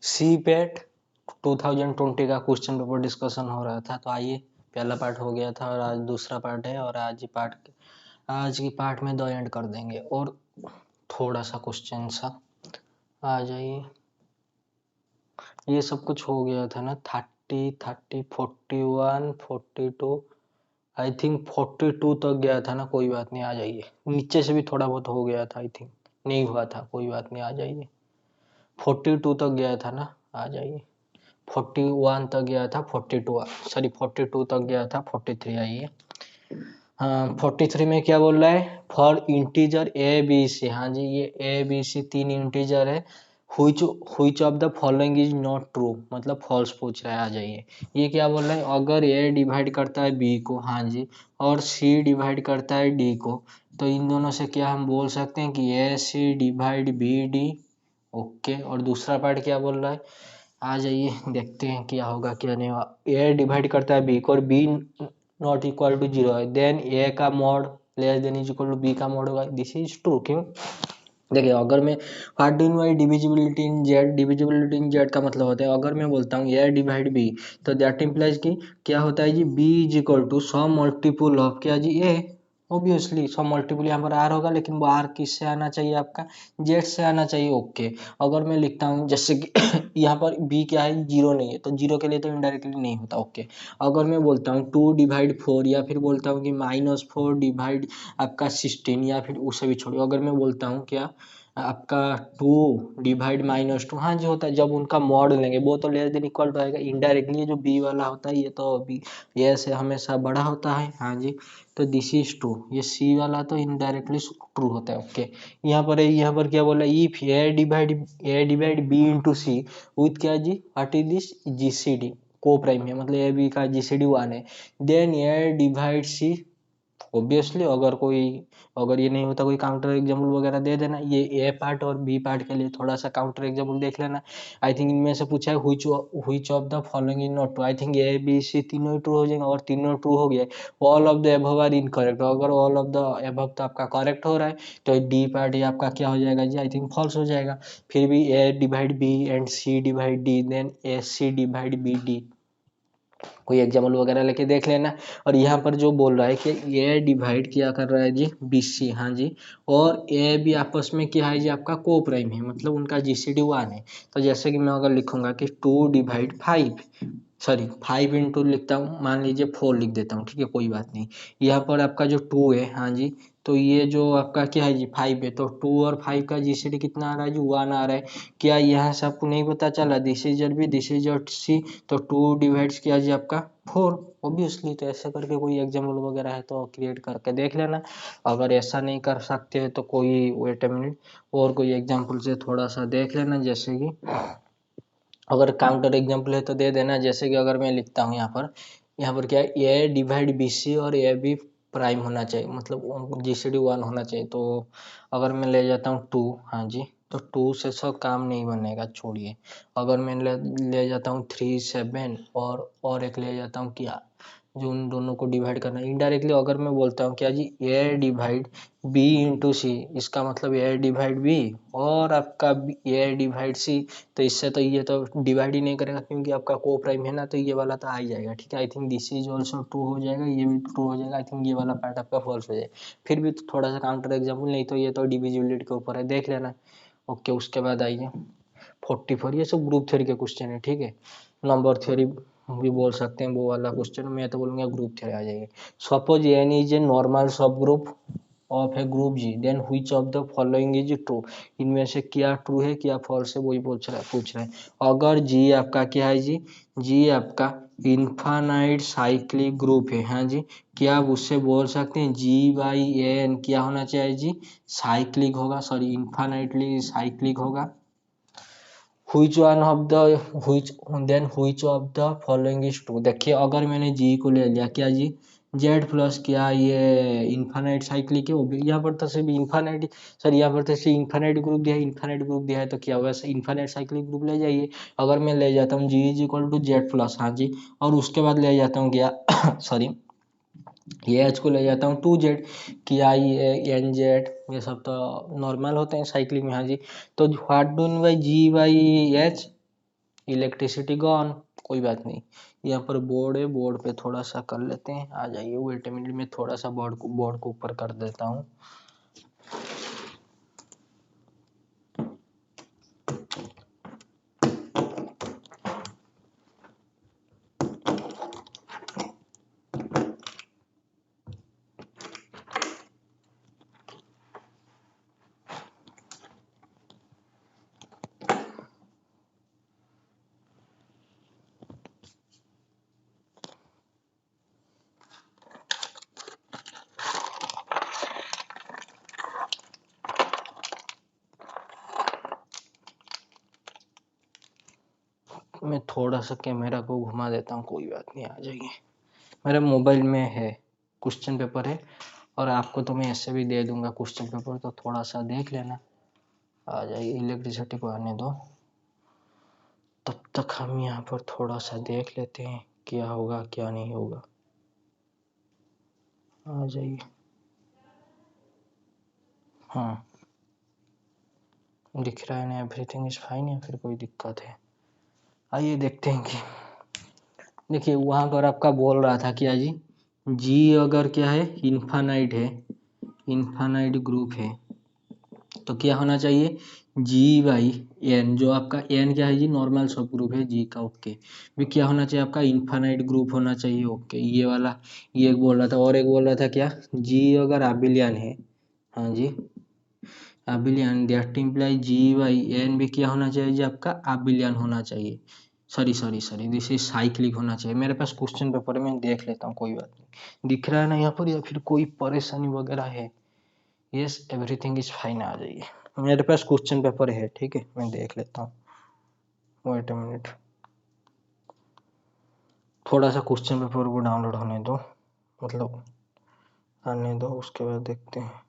सी पेट 2020 का question paper discussion हो रहा था। तो आइए, पहला पार्ट हो गया था और आज दूसरा पार्ट है, और आज की पार्ट में दो एंड कर देंगे और थोड़ा सा क्वेश्चन सा आ जाइए। ये सब कुछ हो गया था ना, 30, 41, 42, आई थिंक 42 तक गया था ना। कोई बात नहीं, आ जाइए। नीचे से भी थोड़ा बहुत हो गया था, आई थिंक नहीं हुआ था, कोई बात नहीं, आ जाइए। 42 तक गया था ना, आ जाइए। 41 तक गया था, 42 तक गया था, 43 आइए। हाँ, 43 में क्या बोल रहा है? For integer A B C. हाँ जी, ये ए बी सी तीन इंटीजर है। Which of the following is not true, मतलब फॉल्स पूछ रहा है। आ जाइए, ये क्या बोल रहा है? अगर ए डिवाइड करता है बी को, हाँ जी, और सी डिवाइड करता है डी को, तो इन दोनों से क्या हम बोल सकते हैं कि ए C divide B D. Okay, और दूसरा पार्ट क्या बोल रहा है? आ जाइए, देखते हैं क्या होगा क्या नहीं होगा। ए डिवाइड करता है बी को और बी नॉट इक्वल टू 0 है, देन ए का mod less than is equal to B का मॉड होगा। This is true. क्यों? देखिए, अगर मैं what do by divisibility in Z, divisibility in Z का मतलब होता है, अगर मैं बोलता हूँ ए डिवाइड बी, तो दैट इम्प्लाइज कि क्या होता है जी? B is equal to some multiple of क्या जी? ए। ऑब्वियसली सम मल्टीपुल यहाँ पर आर होगा, लेकिन वो आर किससे आना चाहिए? आपका जेड से आना चाहिए। ओके, अगर मैं लिखता हूँ जैसे कि यहाँ पर बी क्या है? 0 नहीं है, तो 0 के लिए तो इनडायरेक्टली नहीं होता। ओके, अगर मैं बोलता हूँ 2 डिवाइड 4, या फिर बोलता हूँ कि -4 डिवाइड आपका 16, या फिर उसे भी छोड़िए, अगर मैं बोलता हूँ क्या आपका 2 डिवाइड -2, हाँ जी होता है। जब उनका मॉड लेंगे वो तो लेस देन इक्वल टू आएगा इनडायरेक्टली। जो बी वाला होता है ये तो बी ये से हमेशा बड़ा होता है। हाँ जी, तो दिस इज ट्रू। ये सी वाला तो इनडायरेक्टली ट्रू होता है। ओके, यहाँ पर क्या बोला? If A divide B into C with क्या जी? What is this? GCD coprime है, मतलब ए बी का जीसीडी 1 है। Then A divide C. Obviously अगर ये नहीं होता, कोई काउंटर एग्जाम्पल वगैरह दे देना। ये ए पार्ट और बी पार्ट के लिए थोड़ा सा काउंटर एग्जाम्पल देख लेना। आई थिंक इनमें से पूछा है which of the following is not true. I think A B C तीनों ही ट्रू हो जाएंगे, और तीनों ट्रू हो गए। All of the above are incorrect. अगर ऑल ऑफ द एबव तो आपका करेक्ट हो रहा है, तो डी पार्ट ही आपका क्या हो जाएगा जी? आई थिंक फॉल्स हो जाएगा। फिर भी A divide B and C divide D, then A C divide B D. कोई एग्जाम्पल वगैरह लेके देख लेना। और यहाँ पर जो बोल रहा है कि ए डिवाइड क्या कर रहा है जी? BC। हाँ जी, और ए भी आपस में क्या है जी? आपका को प्राइम है, मतलब उनका GCD 1 है। तो जैसे कि मैं अगर लिखूंगा कि 2 डिवाइड 5, सॉरी 5 इंटू लिखता हूँ, मान लीजिए 4 लिख देता हूँ, ठीक है, कोई बात नहीं। यहाँ पर आपका जो 2 है, हाँ जी, तो ये जो आपका क्या है जी? 5 है, तो 2 और 5 का GCD कितना आ रहा है जी? 1 आ रहा है। क्या यहाँ से आपको नहीं पता चला? This is B, this is C, तो 2 डिवाइड्स किया जी आपका 4। ऑब्वियसली, तो ऐसे करके कोई एग्जाम्पल वगैरह है तो क्रिएट करके देख लेना। अगर ऐसा नहीं कर सकते तो कोई वेट ए मिनट, और कोई एग्जाम्पल से थोड़ा सा देख लेना। जैसे कि अगर काउंटर एग्जाम्पल है तो दे देना। जैसे कि अगर मैं लिखता हूँ यहाँ पर क्या है? ए डिवाइड BC और ए बी प्राइम होना चाहिए, मतलब GCD 1 होना चाहिए। तो अगर मैं ले जाता हूँ 2, हाँ जी, तो 2 से सब काम नहीं बनेगा, छोड़िए। अगर मैं ले जाता हूँ 3, 7, और एक ले जाता हूँ क्या, जो उन दोनों को डिवाइड करना है इनडायरेक्टली। अगर मैं बोलता हूँ क्या जी? ए डिवाइड बी इंटू सी, इसका मतलब ए डिवाइड बी और आपका ए डिवाइड सी। तो इससे तो ये तो डिवाइड ही नहीं करेगा, क्योंकि आपका को प्राइम है ना, तो ये वाला तो आ ही जाएगा। ठीक है, I think this is also true हो जाएगा, ये भी ट्रू हो जाएगा। आई थिंक ये वाला पार्ट आपका फॉल्स हो जाएगा। फिर भी तो थोड़ा सा काउंटर एग्जाम्पल, नहीं तो ये तो डिविजिबिलिटी के ऊपर है, देख लेना। ओके, उसके बाद आइए 44। ये सब ग्रुप थ्योरी के क्वेश्चन है, ठीक है। नंबर थ्योरी भी बोल सकते हैं, वो वाला क्वेश्चन मैं तो बोलूंगा ग्रुप थ्योरी आ जाएगी। Suppose N is a normal subgroup of a group G, then which of the following is true. इनमें से क्या ट्रू है क्या फॉल्स है, वही पूछ रहा है। अगर जी आपका क्या है जी? जी आपका इन्फानाइट साइक्लिक ग्रुप है, हाँ जी, क्या आप उससे बोल सकते हैं G/N क्या होना चाहिए जी? साइक्लिक होगा, सॉरी इन्फानाइटली साइक्लिक होगा। which one of the which of the following is true। देखिए, अगर मैंने जी को ले लिया क्या जी? जेड प्लस, क्या ये इन्फानाइट साइक्लिक है? यहाँ पर तो सिर्फ इन्फानाइट, सर यहाँ पर तो सिर्फ इन्फानाइट ग्रुप दिया है, इन्फानाइट ग्रुप दिया है तो क्या होगा? इन्फानाइट साइक्लिक ग्रुप ले जाइए। अगर मैं ले जाता हूँ G is equal to Z plus, हाँ जी, और उसके बाद ले जाता हूँ क्या सॉरी ये एच को ले जाता हूँ 2Z, कि I/N/Z, ये सब तो नॉर्मल होते हैं साइक्लिंग में, हाँ जी। तो what do by G/H? Electricity gone, कोई बात नहीं। यहाँ पर बोर्ड है, बोर्ड पे थोड़ा सा कर लेते हैं, आ जाइए। वेट अ मिनट, में थोड़ा सा बोर्ड को ऊपर कर देता हूँ। मैं थोड़ा सा कैमरा को घुमा देता हूँ, कोई बात नहीं, आ जाइए। मेरे मोबाइल में है, क्वेश्चन पेपर है, और आपको तो मैं ऐसे भी दे दूंगा क्वेश्चन पेपर, तो थोड़ा सा देख लेना। आ जाइए, इलेक्ट्रिसिटी को आने दो, तब तक हम यहाँ पर थोड़ा सा देख लेते हैं क्या होगा क्या नहीं होगा। आ जाइए। हाँ, दिख रहा है ना, एवरीथिंग इज फाइन, या फिर कोई दिक्कत है? आइए देखते हैं कि, देखिए वहां पर आपका बोल रहा था क्या जी, जी अगर क्या है, इन्फानाइट है, इन्फानाइट ग्रुप है, तो क्या होना चाहिए, जी बाई एन, जो आपका एन क्या है जी, नॉर्मल सब ग्रुप है जी का, ओके। भी क्या होना चाहिए आपका, इन्फानाइट ग्रुप होना चाहिए, ओके। ये वाला, ये एक बोल रहा था, और एक बोल रहा था क्या, जी अगर आबिलियन है, हाँ जी, abelian, that imply G by N भी क्या होना चाहिए जी, आपका आबिलियन होना चाहिए। सॉरी, दिस इज साइक्लिक होना चाहिए। मेरे पास क्वेश्चन पेपर है, मैं देख लेता हूँ, कोई बात नहीं। दिख रहा है ना यहाँ पर, या फिर कोई परेशानी वगैरह है? यस, एवरीथिंग इज फाइन, आ जाइए। मेरे पास क्वेश्चन पेपर है, ठीक है, मैं देख लेता हूँ। वेट अ मिनट, थोड़ा सा क्वेश्चन पेपर को डाउनलोड होने दो, मतलब आने दो, उसके बाद देखते हैं।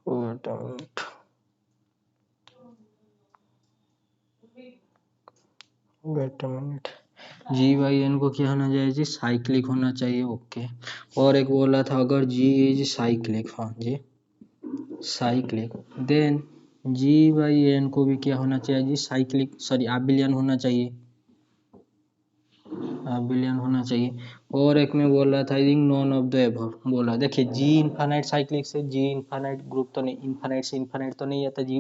Wait a minute, wait a minute, G Y N को क्या होना चाहिए जी, साइक्लिक होना चाहिए, ओके। और एक बोला था, अगर जी इज साइक्लिक, हाँ जी cyclic, then G by N को भी क्या होना चाहिए जी, साइक्लिक, सॉरी आबिलियन होना चाहिए, बिलियन होना चाहिए। और एक में बोल रहा था, I think none of the above बोला। देखिए जी इनफाइनाइट साइक्लिक से जी इनफाइनाइट ग्रुप तो नहीं, इनफाइनाइट से इनफाइनाइट तो नहीं आता जी,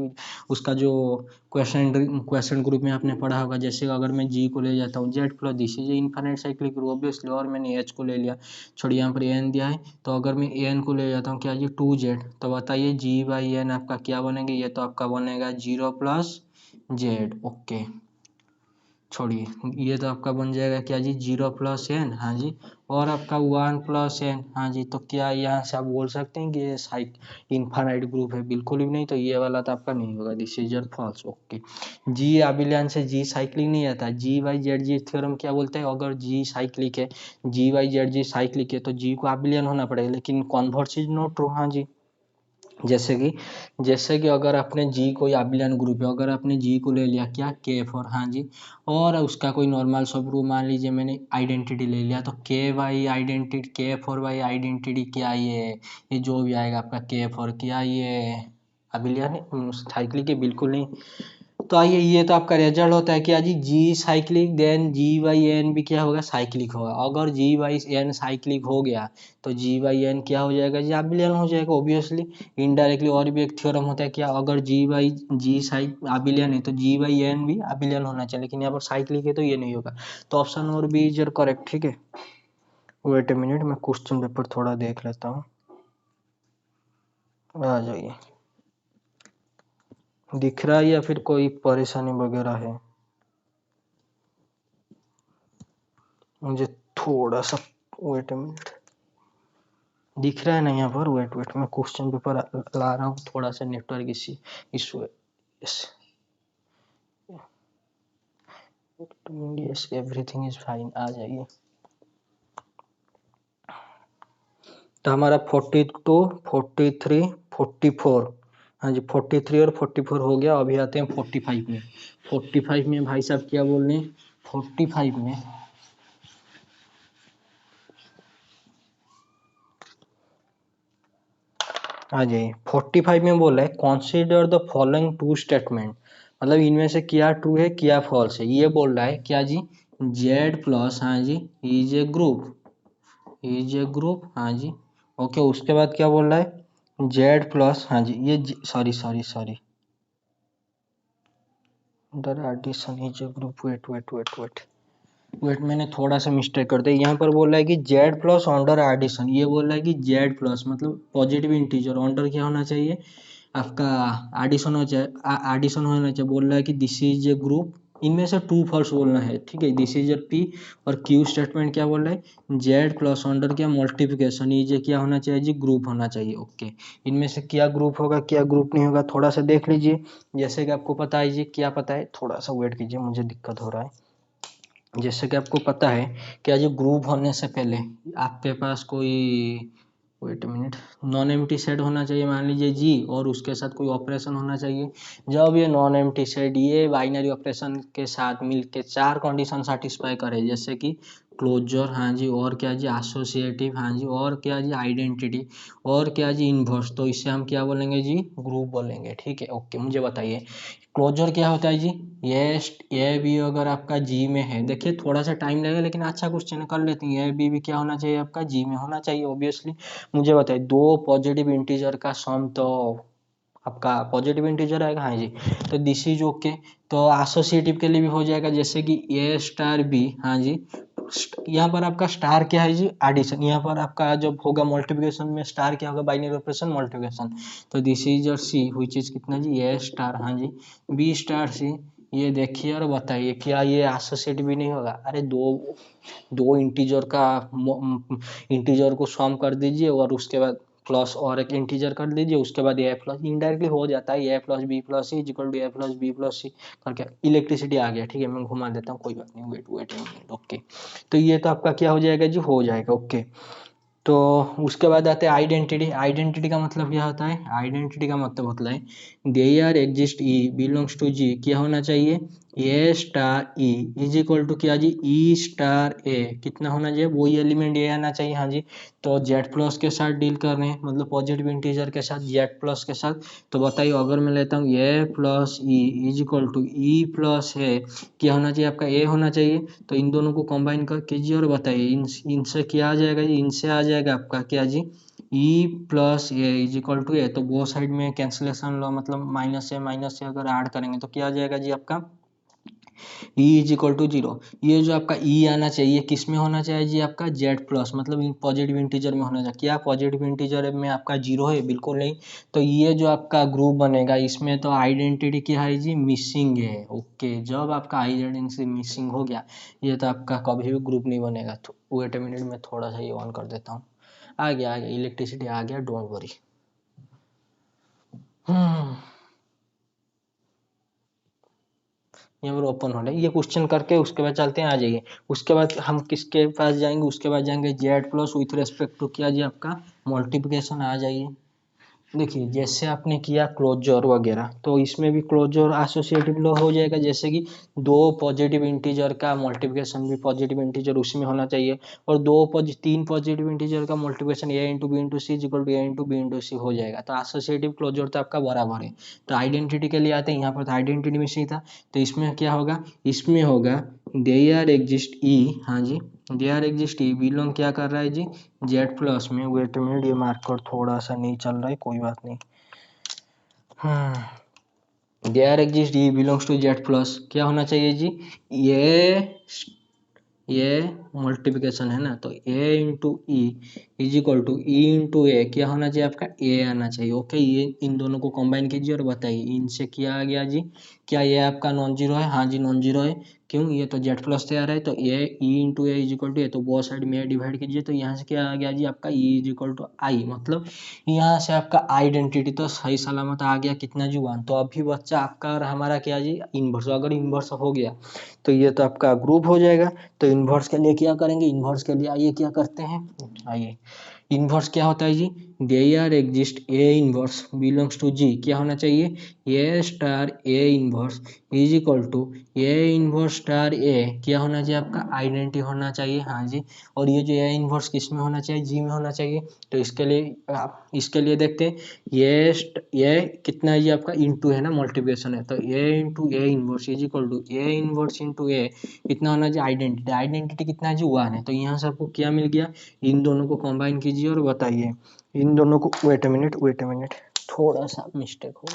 उसका जो क्वेश्चन ग्रुप में आपने पढ़ा होगा, जैसे अगर मैं जी को ले जाता हूँ, Z plus this is infinite cyclic group obviously, और मैंने एच को ले लिया, छोड़िए यहाँ पर एन दिया है, तो अगर मैं एन को ले जाता हूँ क्या जी, 2z, तो बताइए जी बाई एन आपका क्या बनेगा, ये तो आपका बनेगा 0 प्लस जेड, ओके। छोड़िए, ये तो आपका बन जाएगा क्या जी, 0 प्लस एन, हाँ जी, और आपका 1 प्लस एन, हाँ जी। तो क्या यहाँ से आप बोल सकते हैं कि ये साइक इनफाइनाइट ग्रुप है? बिल्कुल भी नहीं, तो ये वाला तो आपका नहीं होगा, दिस इज फॉल्स, ओके। जी आबिलियन से जी साइक्लिक नहीं आता, जी वाई जेड जी थ्योरम क्या बोलते हैं, अगर जी साइक्लिक है, जी वाई जेड जी साइक्लिक है, तो जी को आबिलियन होना पड़ेगा, लेकिन कॉन्वर्स इज नॉट ट्रू, हाँ जी। जैसे कि अगर आपने जी कोई आबिलियन ग्रुप है, अगर आपने जी को ले लिया क्या, के फॉर, हाँ जी, और उसका कोई नॉर्मल सब ग्रुप, मान लीजिए मैंने आइडेंटिटी ले लिया, तो के वाई आइडेंटिटी, के फॉर वाई आइडेंटिटी क्या, ये जो भी आएगा आपका के फॉर, क्या ये आबिलियन साइक्लिक है? बिल्कुल नहीं। तो आइए, ये तो आपका रिजल्ट होता है क्या जी, G cyclic, then G by N भी क्या होगा, साइक्लिक होगा। अगर जी बाई एन साइक्लिक हो गया, तो जी बाई एन क्या हो जाएगा जी, आबिलियन हो जाएगा ऑब्वियसली। इनडायरेक्टली और भी एक थ्योरम होता है क्या, अगर जी बाई जी साइक आबिलियन है, तो जी बाई एन भी आबिलियन होना चाहिए, लेकिन यहाँ पर साइक्लिक है तो ये नहीं होगा। तो ऑप्शन और बी इज करेक्ट, ठीक है। वेट ए मिनट, मैं क्वेश्चन पेपर थोड़ा देख लेता हूँ, आ जाइए। दिख रहा है या फिर कोई परेशानी वगैरह है? मुझे थोड़ा सा, वेट अ मिनट, दिख रहा है ना यहाँ पर, वेट वेट, मैं क्वेश्चन पेपर ला रहा हूँ, थोड़ा सा नेटवर्क इशू है। यस, एवरीथिंग इज फाइन, आ जाइए। तो हमारा 42, 43, 44, हाँ जी 43 और 44 हो गया। अभी आते हैं 45 में। 45 में भाई साहब क्या बोल रहे हैं, 45 में आ जाइए 45 में बोला है consider the following two statement, मतलब इनमें से क्या ट्रू है क्या फॉल्स है। ये बोल रहा है क्या जी, जेड प्लस, हाँ जी, is a group, is a group, हाँ जी, ओके। उसके बाद क्या बोल रहा है, जेड प्लस, हाँ जी, ये sorry sorry sorry, under addition is a group, wait wait wait wait wait, मैंने थोड़ा सा मिस्टेक कर दिया। यहाँ पर बोल रहा है कि जेड प्लस ऑर्डर एडिशन, ये बोल रहा है कि जेड प्लस मतलब पॉजिटिव इंटीजर, ऑर्डर क्या होना चाहिए आपका, एडिशन हो जाए, एडिशन होना चाहिए। बोल रहा है कि दिस इज ए ग्रुप, इनमें से ट्रू फॉल्स बोलना है, ठीक है। दिस इज ए पी, और क्यू स्टेटमेंट क्या बोल रहा है, जेड प्लस ऑर्डर क्या मल्टीप्लिकेशन, ये क्या होना चाहिए जी, ग्रुप होना चाहिए, ओके। इनमें से क्या ग्रुप होगा क्या ग्रुप नहीं होगा थोड़ा सा देख लीजिए। जैसे कि आपको पता है जी, क्या पता है, थोड़ा सा वेट कीजिए, मुझे दिक्कत हो रहा है। जैसे कि आपको पता है कि आज ग्रुप होने से पहले आपके पास कोई, wait minute, non empty set होना चाहिए मान लीजिए जी, और उसके साथ कोई ऑपरेशन होना चाहिए। जब ये नॉन एम्प्टी सेट ये बाइनरी ऑपरेशन के साथ मिलके चार कंडीशन सेटिस्फाई करे, जैसे कि क्लोजर, हाँ जी, और क्या जी एसोसिएटिव, हाँ जी, और क्या जी आइडेंटिटी, और क्या जी इनवर्स, तो इसे हम क्या बोलेंगे जी, ग्रुप बोलेंगे, ठीक है, ओके। मुझे बताइए क्लोजर क्या होता है जी, ये भी अगर आपका जी में है, देखिए थोड़ा सा टाइम लगेगा लेकिन अच्छा क्वेश्चन कर लेते हैं। ये भी क्या होना चाहिए आपका, जी में होना चाहिए ऑब्वियसली। मुझे बताइए दो पॉजिटिव इंटीजर का सम तो आपका पॉजिटिव इंटीजर आएगा, हाँ जी, तो दिस इज ओके। तो एसोसिएटिव के लिए भी हो जाएगा, जैसे कि ए स्टार बी, हाँ जी, यहाँ पर आपका स्टार क्या है जी, एडिशन। यहाँ पर आपका जब होगा मल्टीप्लिकेशन में स्टार क्या होगा, बाइनरी ऑपरेशन मल्टीप्लिकेशन। तो दिस इज और सी व्हिच इज कितना जी, ए स्टार, हाँ जी, बी स्टार सी। ये देखिए और बताइए क्या ये एसोसिएटिव भी नहीं होगा। अरे दो दो इंटीजर का इंटीजर को सम कर दीजिए और उसके बाद प्लस और एक इंटीजर कर दीजिए, उसके बाद ए प्लस, इनडायरेक्टली हो जाता है A plus B plus C equal to A plus B plus C करके इलेक्ट्रिसिटी आ गया, ठीक है। मैं घुमा देता हूँ, कोई बात नहीं, वेट वेट वेट, ओके। तो ये तो आपका क्या हो जाएगा जी, हो जाएगा, ओके। तो उसके बाद आते हैं आइडेंटिटी। आइडेंटिटी का मतलब क्या होता है, आइडेंटिटी का मतलब होता है there exist E belongs to G, क्या होना चाहिए, A star E is equal to क्या जी, ई स्टार ए, कितना होना चाहिए, वही एलिमेंट ए आना चाहिए, हाँ जी। तो जेड प्लस के साथ डील कर रहे हैं, मतलब पॉजिटिव इंटीजर के साथ, जेड प्लस के साथ। तो बताइए अगर मैं लेता हूँ A plus E is equal to E plus A, क्या होना चाहिए आपका, ए होना चाहिए। तो इन दोनों को कंबाइन कर कीजिए और बताइए इनसे क्या आ जाएगा जी, इनसे आ जाएगा आपका क्या जी, E plus A is equal to A. तो वो साइड में कैंसिलेशन लॉ, मतलब माइनस से अगर ऐड करेंगे तो क्या आ जाएगा जी आपका, e is equal to zero. ये जो आपका ई आना चाहिए किस में होना चाहिए जी, आपका जेड प्लस, मतलब पॉजिटिव इंटीजर में होना चाहिए। क्या पॉजिटिव इंटीजर में आपका जीरो है, बिल्कुल नहीं। तो ये जो आपका ग्रुप बनेगा इसमें तो आइडेंटिटी क्या है जी, मिसिंग है, ओके। जब आपका आइडेंटिटी मिसिंग हो गया ये तो आपका कभी भी ग्रुप नहीं बनेगा। तो वेट अ मिनट, मैं थोड़ा सा ये ऑन कर देता हूँ। आ गया इलेक्ट्रिसिटी आ गया, डोंट वरी। हम्म, यहाँ पर ओपन हो रहा है ये क्वेश्चन करके उसके बाद चलते हैं, आ जाइए। उसके बाद हम किसके पास जाएंगे, उसके बाद जाएंगे Z plus with respect to क्या जी आपका मल्टीप्लिकेशन, आ जाइए। देखिए जैसे आपने किया क्लोजर वगैरह, तो इसमें भी क्लोजर एसोसिएटिव लॉ हो जाएगा, जैसे कि दो पॉजिटिव इंटीजर का मल्टीप्लिकेशन भी पॉजिटिव इंटीजर उसमें होना चाहिए, और तीन पॉजिटिव इंटीजर का multiplication A into B into C equal to A into B into C हो जाएगा। तो एसोसिएटिव क्लोजर तो आपका बराबर है। तो आइडेंटिटी के लिए आते हैं, यहाँ पर तो आइडेंटिटी में सही था। तो इसमें क्या होगा, इसमें होगा देयर एग्जिस्ट ई, हाँ जी, देयर एग्जिस्ट ई बिलोंग क्या कर रहा है जी, जेड प्लस में। वेट मिनट, ये मार्कर थोड़ा सा नहीं चल रहा है, कोई बात नहीं। There exist E belongs to Z plus, क्या होना चाहिए जी, ये मल्टीप्लिकेशन है ना, तो A into E is equal to E into A, क्या होना चाहिए आपका, ए आना चाहिए, ओके। ये इन दोनों को कंबाइन कीजिए और बताइए इनसे क्या आ गया जी, क्या ये आपका नॉन जीरो है, हाँ जी नॉन जीरो है। क्यों, ये तो जेड प्लस से आ रहा है, तो A E into A is equal to A, तो बहुत साइड में डिवाइड कीजिए, तो यहाँ से क्या आ गया जी आपका ई इज इक्वल टू आई, मतलब यहाँ से आपका आइडेंटिटी तो सही सलामत आ गया, कितना जी वन। तो अभी बच्चा आपका और हमारा क्या जी, इन्वर्स, अगर इन्वर्स हो गया तो ये तो आपका ग्रुप हो जाएगा। तो इन्वर्स के लिए क्या करेंगे, इन्वर्स के लिए आइए क्या करते हैं, आइए इनवर्स क्या होता है जी, there exist A inverse belongs to G, क्या होना चाहिए, A star A inverse is equal to A inverse star A, क्या होना चाहिए आपका, आइडेंटिटी होना चाहिए, हाँ जी। और ये जो ए इनवर्स किस में होना चाहिए, जी में होना चाहिए। तो इसके लिए देखते हैं, ये कितना है जी आपका, इंटू है ना, मल्टीप्लिकेशन है, तो A into A inverse is equal to A inverse into A, कितना होना चाहिए, आइडेंटिटी, आइडेंटिटी कितना है जी, 1 है। तो यहाँ से आपको क्या मिल गया, इन दोनों को कंबाइन कीजिए और बताइए इन दोनों को, वेट अ मिनट, थोड़ा सा मिस्टेक हो,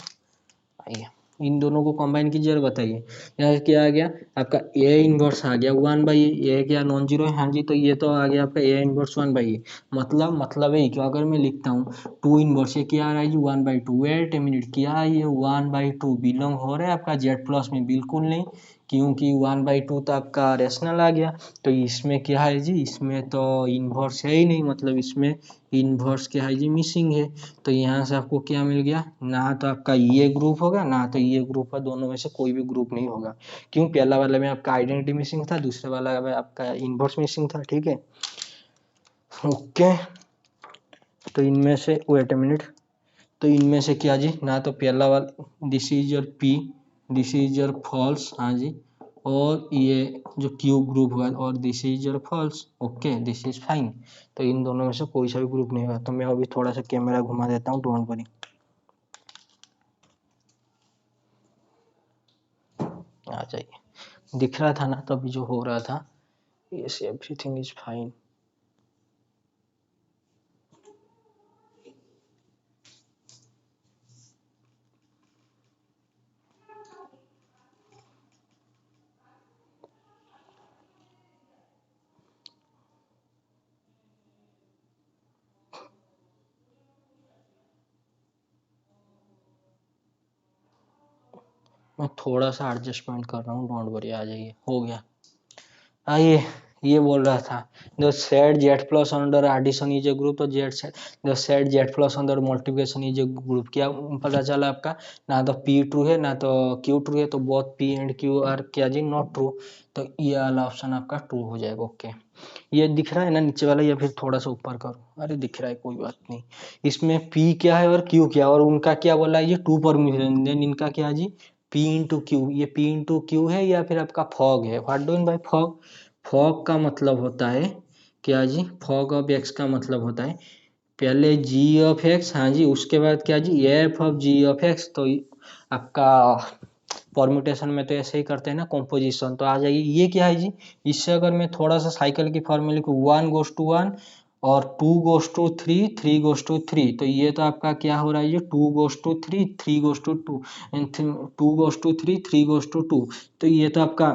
आइए इन दोनों को कंबाइन कीजिए और बताइए। यहाँ क्या आ गया आपका, ए इनवर्स आ गया 1/a, ये क्या नॉन जीरो है, हाँ जी। तो ये तो आ गया आपका ए इनवर्स 1/a, मतलब है कि अगर मैं लिखता हूँ 2 इनवर्स, ये क्या आ रहा है जी 1/2, वेट ए मिनट, क्या ये 1/2 बिलोंग हो रहा है आपका जेड प्लस में, बिल्कुल नहीं, क्योंकि 1/2 तो आपका रेशनल आ गया। तो इसमें क्या है जी, इसमें तो इनवर्स है ही नहीं, मतलब इसमें इनवर्स क्या है जी, मिसिंग है। तो यहाँ से आपको क्या मिल गया, ना तो आपका ये ग्रुप होगा ना तो ये ग्रुप है, दोनों में से कोई भी ग्रुप नहीं होगा। क्यों, पहला वाला में आपका आइडेंटिटी मिसिंग था, दूसरे वाला में आपका इनवर्स मिसिंग था, ठीक है, ओके। तो इनमें से, वेट अ मिनट, तो इनमें से क्या जी, ना तो पहला वाला, this is your P, this is your false, हाँ जी, और ये जो क्यू ग्रुप होगा, और this is your false, okay, this is fine. तो इन दोनों में से कोई सा भी ग्रुप नहीं होगा। तो मैं अभी थोड़ा सा कैमरा घुमा देता हूँ, डोंट वरी, आ जाइए, दिख रहा था ना तो अभी जो हो रहा था, यस एवरीथिंग इज फाइन। मैं थोड़ा सा एडजस्टमेंट कर रहा हूँ, डोंट वरी, आ जाइए, हो गया। आइए, ये बोल रहा था, the set Z plus under addition is a group, तो Z set, the set Z plus under multiplication is a group, क्या पता चला आपका, ना तो पी ट्रू है ना तो क्यू ट्रू है, तो both P and Q R क्या जी, नॉट ट्रू। तो ये वाला ऑप्शन आपका ट्रू हो जाएगा, ओके। ये दिख रहा है ना नीचे वाला, या फिर थोड़ा सा ऊपर करो, अरे दिख रहा है, कोई बात नहीं। इसमें पी क्या है और क्यू क्या है, और उनका क्या बोला है, ये टू परम्यूटेशन, देन इनका क्या है जी, पी इंटू क्यू, ये पी इंटू क्यू है या फिर आपका फॉग है, what do mean by fog, fog का मतलब होता है क्या जी, फॉग ऑफ एक्स का मतलब होता है पहले जी ऑफ एक्स, हाँ जी, उसके बाद क्या जी, F of G of x. तो आपका परम्यूटेशन में तो ऐसे ही करते हैं ना, कॉम्पोजिशन। तो आ जाइए, ये क्या है जी, इससे अगर मैं थोड़ा सा साइकिल की फॉर्म में लिखूँ, 1 goes to 1 और 2 goes to 3, 3 goes to 3, तो ये तो आपका क्या हो रहा है, ये 2 goes to 3, 3 goes to 2 and 2 goes to 3, 3 goes to 2। तो ये तो आपका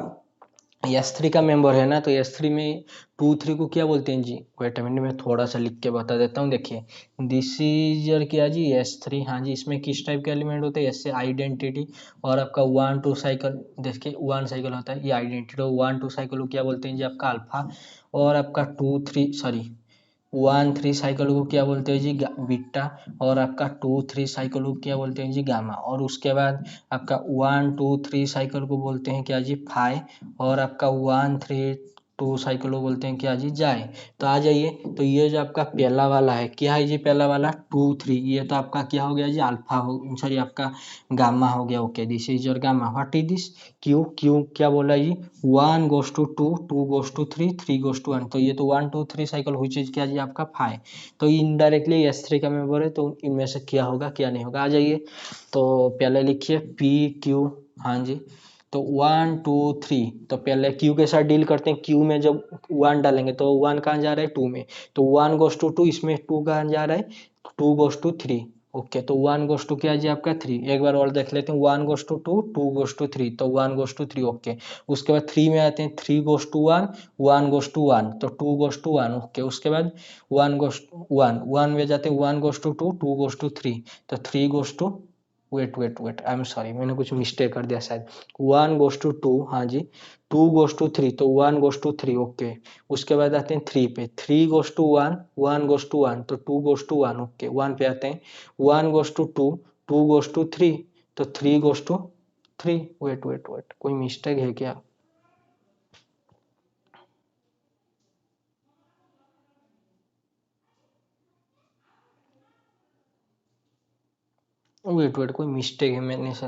S3 का मेंबर है ना, तो S3 में 2 3 को क्या बोलते हैं जी, वेट अ मिनट, मैं थोड़ा सा लिख के बता देता हूँ, देखिए, दिस इज योर क्या जी, S3, हाँ जी। इसमें किस टाइप के एलिमेंट होते हैं, ऐसे आइडेंटिटी, और आपका 1 2 साइकिल, देखिए 1 साइकिल होता है, ये आइडेंटिटी, 1 2 साइकिल को क्या बोलते हैं जी, आपका अल्फा, और आपका 2 3 सॉरी 1 3 साइकिल को क्या बोलते हैं जी, बीटा, और आपका 2 3 साइकिल को क्या बोलते हैं जी, गामा, और उसके बाद आपका 1 2 3 साइकिल को बोलते हैं क्या जी, फाई, और आपका 1 3 2 साइकिल को बोलते हैं क्या जी, जाए। तो आ जाइए, तो ये जो आपका पहला वाला है, क्या है जी, पहला वाला 2 3, ये तो आपका क्या हो गया जी, अल्फा हो, सॉरी आपका गामा हो गया, okay, this is your gamma. What is this, Q, Q क्या बोला जी, 1 goes to 2, 2 goes to 3, 3 goes to 1, तो ये तो 1 2 3 साइकिल हुई चीज क्या जी, आपका फाइव। तो इनडायरेक्टली S3 का मेंबर है, तो इनमें से क्या होगा क्या नहीं होगा, आ जाइए। तो पहले लिखिए पी क्यू, हाँ जी। तो 1 2 3, तो पहले क्यू के साथ डील करते हैं, क्यू में जब 1 डालेंगे तो 1 कहाँ जा रहा है, 2 में, तो 1 goes to 2, इसमें 2 कहाँ जा रहा है, 2 goes to 3, ओके। तो 1 goes to क्या जी, आपका 3, एक बार और देख लेते हैं, 1 goes to 2, 2 goes to 3, तो 1 goes to 3, ओके। उसके बाद 3 में आते हैं, 3 goes to 1, 1 goes to 1, तो 2 goes to 1, ओके। उसके बाद 1 goes to 1, 1 में जाते हैं, 1 goes to 2, 2 goes to 3, तो 3 goes to, wait I am sorry, मैंने कुछ मिस्टेक कर दिया शायद, 1 goes to 2, हाँ जी, 2 goes to 3, तो 1 goes to 3, ओके। उसके बाद आते हैं 3 पे, 3 goes to 1, 1 goes to 1, तो 2 goes to 1, ओके। 1 पे आते हैं, 1 goes to 2, 2 goes to 3, तो 3 goes to 3, वेट, कोई मिस्टेक है क्या, वेट वेट कोई मिस्टेक है मैंने से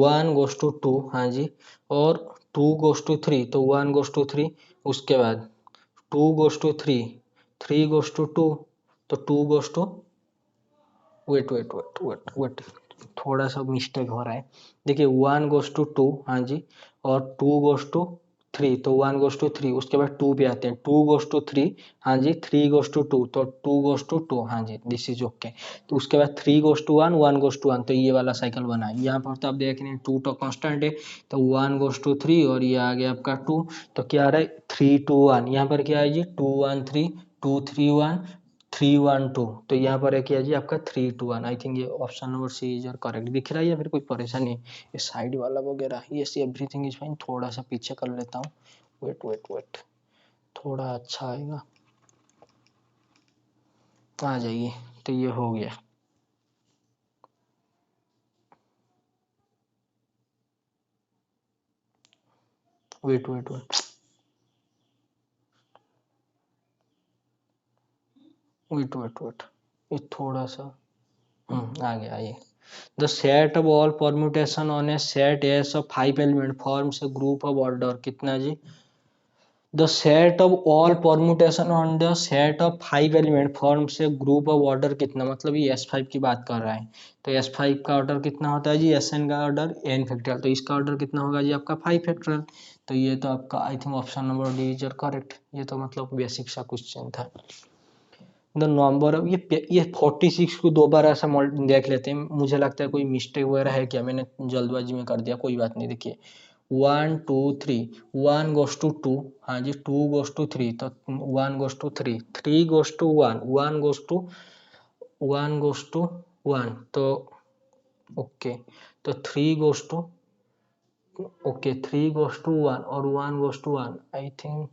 1 गोस टू 2, हाँ जी, और 2 गोस टू 3, तो 1 गोस टू 3, उसके बाद 2 गोस टू 3, 3 गोस टू 2, तो 2 goes to, wait wait wait wait wait थोड़ा सा मिस्टेक हो रहा है। देखिए 1 गोस टू 2, हाँ जी, और 2 गोस टू 3, तो 1 गोस टू 3, उसके बाद 2 पे आते हैं, 2 गोस टू 3, हाँ जी, 3 गोस टू 2, तो 2 गोस टू 2, हाँ जी, दिस इज ओके। तो उसके बाद 3 गोस टू 1, 1 गोस टू 1, तो ये वाला साइकिल बना है। यहाँ पर तो आप देख रहे हैं 2 तो कांस्टेंट है, तो 1 गोस टू 3 और ये आ गया आपका 2, तो क्या आ रहा है 3 2 1, यहाँ पर क्या है जी 2 1 3, 2 3 1, 3 1 2, तो यहाँ पर है क्या जी आपका 3 2 1। आई थिंक ये option number C is correct दिख रहा है या फिर कोई परेशानी है? ये साइड वाला वगैरह ये सी एवरीथिंग इज फाइन। थोड़ा सा पीछे कर लेता हूँ, वेट वेट वेट, थोड़ा अच्छा आएगा, आ जाइए, तो ये हो गया। Wait wait wait wait wait wait, ये थोड़ा सा आ गया ये। The set of all permutation on a set S of 5 element forms a group of order कितना जी? The set of all permutation on the set of 5 element forms a group of order कितना, मतलब ये S5 की बात कर रहा है, तो S5 का ऑर्डर कितना होता है जी? Sn का ऑर्डर n फैक्टोरियल, तो इसका ऑर्डर कितना होगा जी आपका 5 फैक्टोरियल। तो ये तो आपका आई think option number D is correct. ये तो मतलब बेसिक सा क्वेश्चन था। द नंबर ऑफ ये 46 को दो बार ऐसा देख लेते हैं, मुझे लगता है कोई मिस्टेक वगैरह है क्या, मैंने जल्दबाजी में कर दिया, कोई बात नहीं। देखिए 1 2 3, 1 गोस टू 2, हाँ जी, 2 गोस टू 3, तो 1 goes to 3, 3 goes to 1, 1 goes to 1 goes to 1, तो ओके, तो 3 goes to, okay 3 goes to 1 और 1 goes to 1, I think,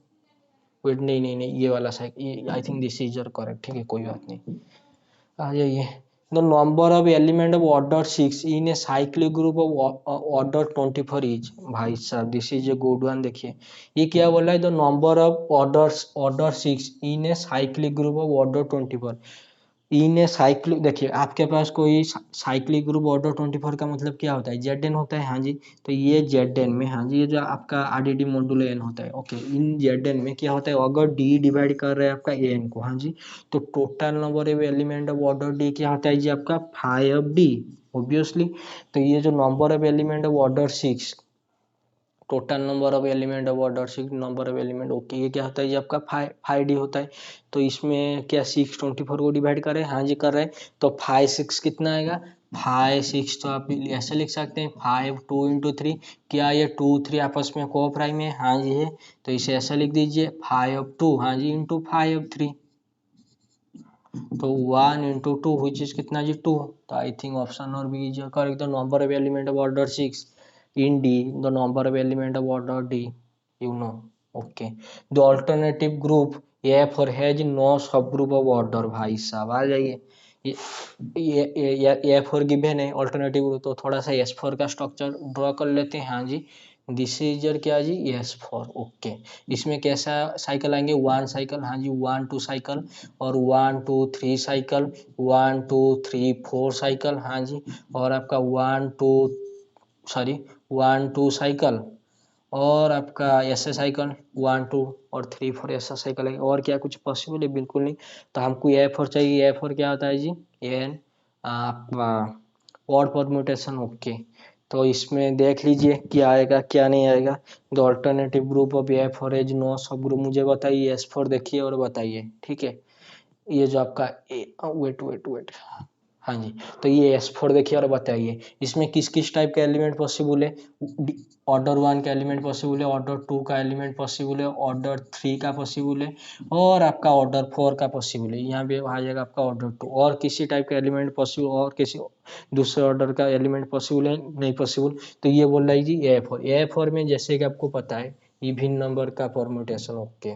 wait नहीं नहीं नहीं, ये वाला साइड, ये I think this is correct, ठीक है कोई बात नहीं। आ जाइए, the number of element of order 6 in a cyclic group of order 24 is, भाई साहब this is a good one. देखिए ये क्या बोला है, the number of order 6 in a cyclic group of order 24 in a cyclic. देखिए आपके पास कोई साइक्लिक ग्रुप ऑर्डर 24 का मतलब क्या होता है, जेड एन होता है, हाँ जी, तो ये जेड एन में, हाँ जी, ये जो आपका आरडीडी मॉड्यूल एन होता है, ओके, इन जेड एन में क्या होता है, अगर डी डिवाइड कर रहे हैं आपका ए एन को, हाँ जी, तो total number of element of order D क्या होता है जी आपका 5D, ऑब्वियसली। तो ये जो number of element of order 6, total number of element of order 6, number of element, okay, ये क्या होता है जी आपका 5D होता है। तो इसमें क्या 6 24 को डिवाइड करें, हाँ जी कर रहे हैं, तो 5 6 कितना आएगा, 5 6, तो आप ऐसे लिख सकते हैं 5 2 इंटू 3, क्या ये 2 3 आपस में को प्राइम है, हाँ जी है, तो इसे ऐसा लिख दीजिए 5 2, हाँ जी, इंटू 5 3, तो 1 इंटू 2 विच इज कितना जी 2, तो आई थिंक ऑप्शन और B is correct. The number of element of order 6 in D, the number of element of order D, you know, okay, the alternative group A4 has no subgroup of order, भाई साहब आ जाइए, ये A4 given है alternative group, तो थोड़ा सा S4 का structure draw कर लेते हैं, हाँ जी, दिस इज क्या जी S4, ओके। इसमें कैसा साइकिल आएंगे, 1 साइकिल, हाँ जी, 1 2 साइकिल, और 1 2 3 साइकिल, 1 2 3 4 साइकिल, हाँ जी, और आपका 1 2 सॉरी 1 2 साइकिल, और आपका ऐसा साइकिल 1 2 और 3 4 ऐसा साइकिल है, और क्या कुछ पॉसिबल है, बिल्कुल नहीं। तो हमको A4 चाहिए, A4 क्या होता है जी, एन आपका ऑड परम्यूटेशन, ओके। तो इसमें देख लीजिए क्या आएगा क्या नहीं आएगा। The alternative group of A4 is no subgroup, मुझे बताइए S4 देखिए और बताइए, ठीक है। ये जो आपका वेट वेट वेट, हाँ जी, तो ये S4 देखिए और बताइए इसमें किस किस टाइप का एलिमेंट पॉसिबल है। ऑर्डर 1 का एलिमेंट पॉसिबल है, ऑर्डर 2 का एलिमेंट पॉसिबल है, ऑर्डर 3 का पॉसिबल है, और आपका ऑर्डर 4 का पॉसिबल है। यहाँ पे आ जाएगा आपका ऑर्डर 2, और किसी टाइप का एलिमेंट पॉसिबल, और किसी दूसरे ऑर्डर का एलिमेंट पॉसिबल है, नहीं पॉसिबल। तो ये बोल रहा है जी A4 में जैसे कि आपको पता है इवन नंबर का परम्यूटेशन, ओके।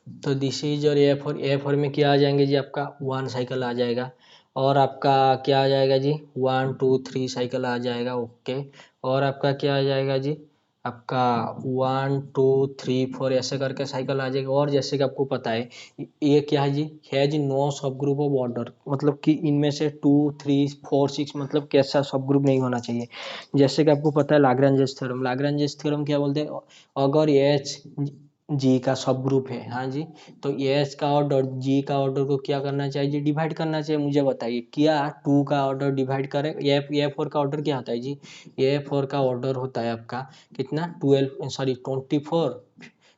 तो दिस इज और A4 में क्या आ जाएंगे जी आपका 1 साइकिल आ जाएगा, और आपका क्या आ जाएगा जी 1 2 3 साइकिल आ जाएगा, ओके। और आपका क्या आ जाएगा जी आपका 1 2 3 4 ऐसे करके साइकिल आ जाएगा। और जैसे कि आपको पता है ये क्या है जी, no subgroup of order, मतलब कि इनमें से 2 3 4 6 मतलब कैसा सब ग्रुप नहीं होना चाहिए। जैसे कि आपको पता है लाग्रांजेस थ्योरम, लाग्रांजेस थ्योरम क्या बोलते हैं, अगर एच जी का सब ग्रुप है, हाँ जी, तो एच का ऑर्डर जी का ऑर्डर को क्या करना चाहिए जी, डिवाइड करना चाहिए। मुझे बताइए क्या 2 का ऑर्डर डिवाइड करें, ए 4 का ऑर्डर क्या होता है जी, ए 4 का ऑर्डर होता है आपका कितना 24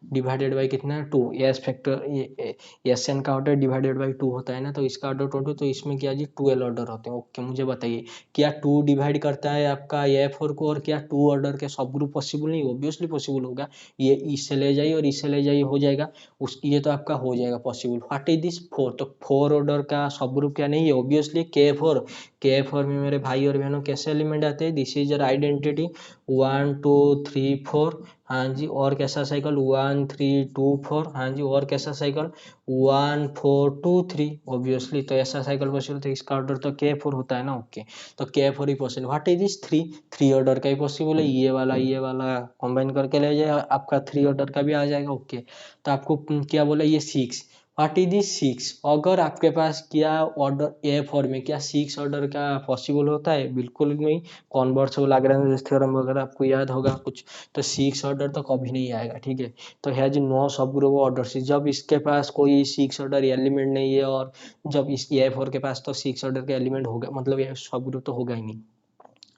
डिवाइडेड बाई कितना 2, एस फैक्टर एस एन का ऑर्डर डिवाइडेड बाई 2 होता है ना, तो इसका ऑर्डर 22, तो इसमें क्या जी 12 ऑर्डर होते हैं। ओके, मुझे बताइए क्या 2 डिवाइड करता है आपका ए 4 को, और क्या 2 ऑर्डर के सब ग्रुप पॉसिबल नहीं, ऑब्वियसली पॉसिबल होगा। ये इससे ले जाइए और इससे ले जाइए, हो जाएगा उस, ये तो आपका हो जाएगा पॉसिबल। व्हाट इज दिस 4, तो 4 ऑर्डर का सब ग्रुप क्या नहीं है, ऑब्वियसली के 4 में मेरे भाई और बहनों कैसे एलिमेंट आते हैं, दिस इज योर आइडेंटिटी 1 2 3 4, हाँ जी, और कैसा साइकिल 1 3 2 4, हाँ जी, और कैसा साइकिल 1 4 2 3, ऑब्वियसली तो ऐसा साइकिल पॉसिबल, तो इसका ऑर्डर तो के 4 होता है ना। ओके, तो के 4 ही possible. What is this 3 order का ही पॉसिबल है, ये वाला कंबाइन करके ले जाए आपका 3 ऑर्डर का भी आ जाएगा। ओके, तो आपको क्या बोला ये 6, व्हाट इज दिस 6, अगर आपके पास क्या ऑर्डर ए 4 में क्या 6 ऑर्डर का पॉसिबल होता है, बिल्कुल नहीं। कॉन्वर्स हो लाग्रांज थ्योरम वगैरह आपको याद होगा कुछ, तो 6 ऑर्डर तो कभी नहीं आएगा, ठीक है। तो है जो नो सब ग्रुप ऑर्डर से, जब इसके पास कोई 6 ऑर्डर एलिमेंट नहीं है, और जब इस ए 4 के पास तो 6 ऑर्डर का एलिमेंट होगा, मतलब ये सब ग्रुप तो होगा ही नहीं।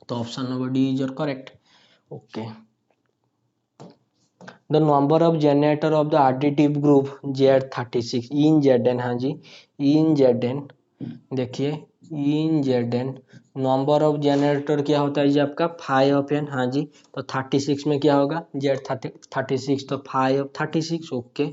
तो option number D is your correct. Okay, the number of generator off the additive group Z36 in Zn, हाँ जी, इन Zn, देखिए इन Zn नंबर ऑफ जनरेटर क्या होता है जी आपका 5n, हाँ जी, तो 36 में क्या होगा Z36, तो 5 36। ओके,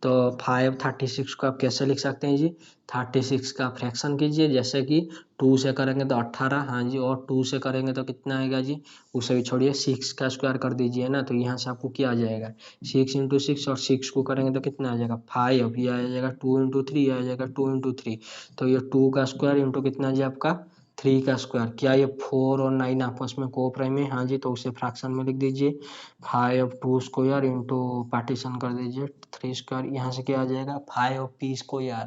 तो 5 36 को आप कैसे लिख सकते हैं जी, 36 का फ्रैक्शन कीजिए, जैसे कि 2 से करेंगे तो 18, हाँ जी, और 2 से करेंगे तो कितना आएगा जी, उसे भी छोड़िए, 6 का स्क्वायर कर दीजिए ना, तो यहाँ से आपको क्या आ जाएगा 6 × 6, और 6 को करेंगे तो कितना आ जाएगा 5, ये आ जाएगा 2 × 3, आ जाएगा 2 × 3, तो ये 2 का स्क्वायर इंटू कितना जी आपका 3 का स्क्वायर, क्या ये 4 और 9 आपस में को प्राइम है, हाँ जी, तो उसे फ्रैक्शन में लिख दीजिए 5 2 इंटू पार्टीशन कर दीजिए 3 स्क्वायर, यहाँ से क्या आ जाएगा 5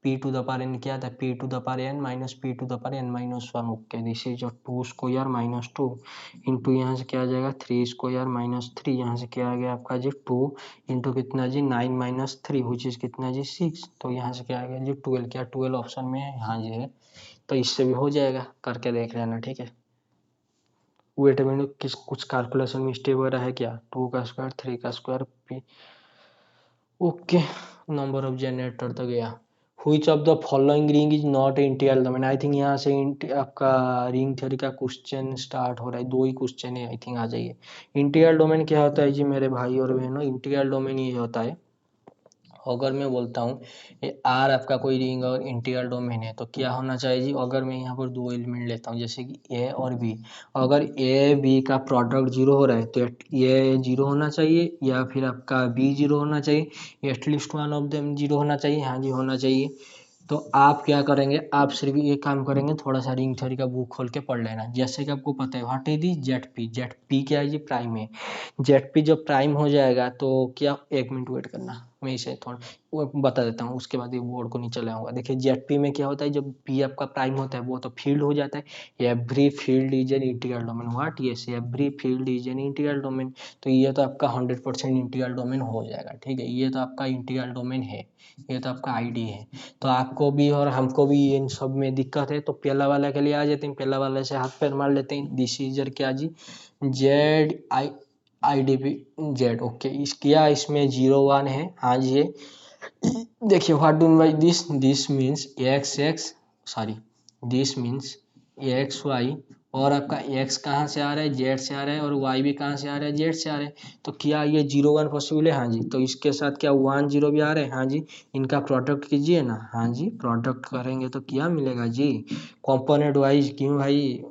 P to the power N क्या था, P to the power N minus P to the power N minus 1। Okay, this is 2 square minus 2 into यहाँ से क्या आ जाएगा 3 स्क्वायर माइनस 3, यहाँ से क्या आ गया आपका जी 2 इंटू कितना जी 9 माइनस 3 विच इज कितना जी 6, तो यहाँ से क्या आ गया जी 12, क्या 12 ऑप्शन में है, हाँ जी है, तो इससे भी हो जाएगा, करके देख लेना, ठीक है। वेट में किस कुछ कैलकुलेशन मिस्टेक वगैरह है क्या, 2 का स्क्वायर 3 का square P. Okay, number of generator तो गया। Which of the following ring is not a integral domain? I think यहाँ से आपका रिंग थ्योरी का क्वेश्चन स्टार्ट हो रहा है, 2 ही क्वेश्चन है आई थिंक, आ जाइए। इंटीग्रल डोमेन क्या होता है जी मेरे भाई और बहनों, इंटीग्रल डोमेन ये होता है, अगर मैं बोलता हूँ ये आर आपका कोई रिंग और इंटीग्रल डोमेन है, तो क्या होना चाहिए जी, अगर मैं यहाँ पर 2 एलिमेंट लेता हूँ जैसे कि ए और बी, अगर ए बी का प्रोडक्ट 0 हो रहा है तो ये 0 होना चाहिए, या फिर आपका बी 0 होना चाहिए, एटलीस्ट वन ऑफ देम 0 होना चाहिए, हाँ जी होना चाहिए। तो आप क्या करेंगे, आप सिर्फ ये काम करेंगे, थोड़ा सा रिंग थ्योरी का बुक खोल के पढ़ लेना। जैसे कि आपको पता है what is the Z P क्या है जी प्राइम है, जेड पी जब प्राइम हो जाएगा तो क्या, 1 मिनट वेट करना, मैं इसे थोड़ा वो बता देता हूँ, उसके बाद ये बोर्ड को नीचे ले आऊंगा। देखिए जेड पी में क्या होता है, जब पी आपका प्राइम होता है वो तो फील्ड हो जाता है, every field is an integral domain, what yes every field is an integral domain, तो ये तो आपका 100% इंटीग्रल डोमेन हो जाएगा, ठीक है, ये तो आपका इंटीग्रल डोमेन है, ये तो आपका आईडी है। तो आपको भी और हमको भी इन सब में दिक्कत है, तो पहला वाला के लिए आ जाते हैं, पहला वाले से हाथ पैर मार लेते हैं, दिस इज क्या जी Z I D P Z. Okay, इस क्या इसमें 0 1 है, हाँ जी है। देखिए what do by this means X X sorry this means X Y, और आपका एक्स कहाँ से आ रहा है जेड से आ रहा है, और वाई भी कहाँ से आ रहा है जेड से आ रहा है, तो क्या ये 0 1 पॉसिबल है, हाँ जी, तो इसके साथ क्या 1 0 भी आ रहे हैं, हाँ जी, इनका प्रोडक्ट कीजिए ना, हाँ जी, प्रोडक्ट करेंगे तो क्या मिलेगा जी, कंपोनेंट वाइज, क्यों भाई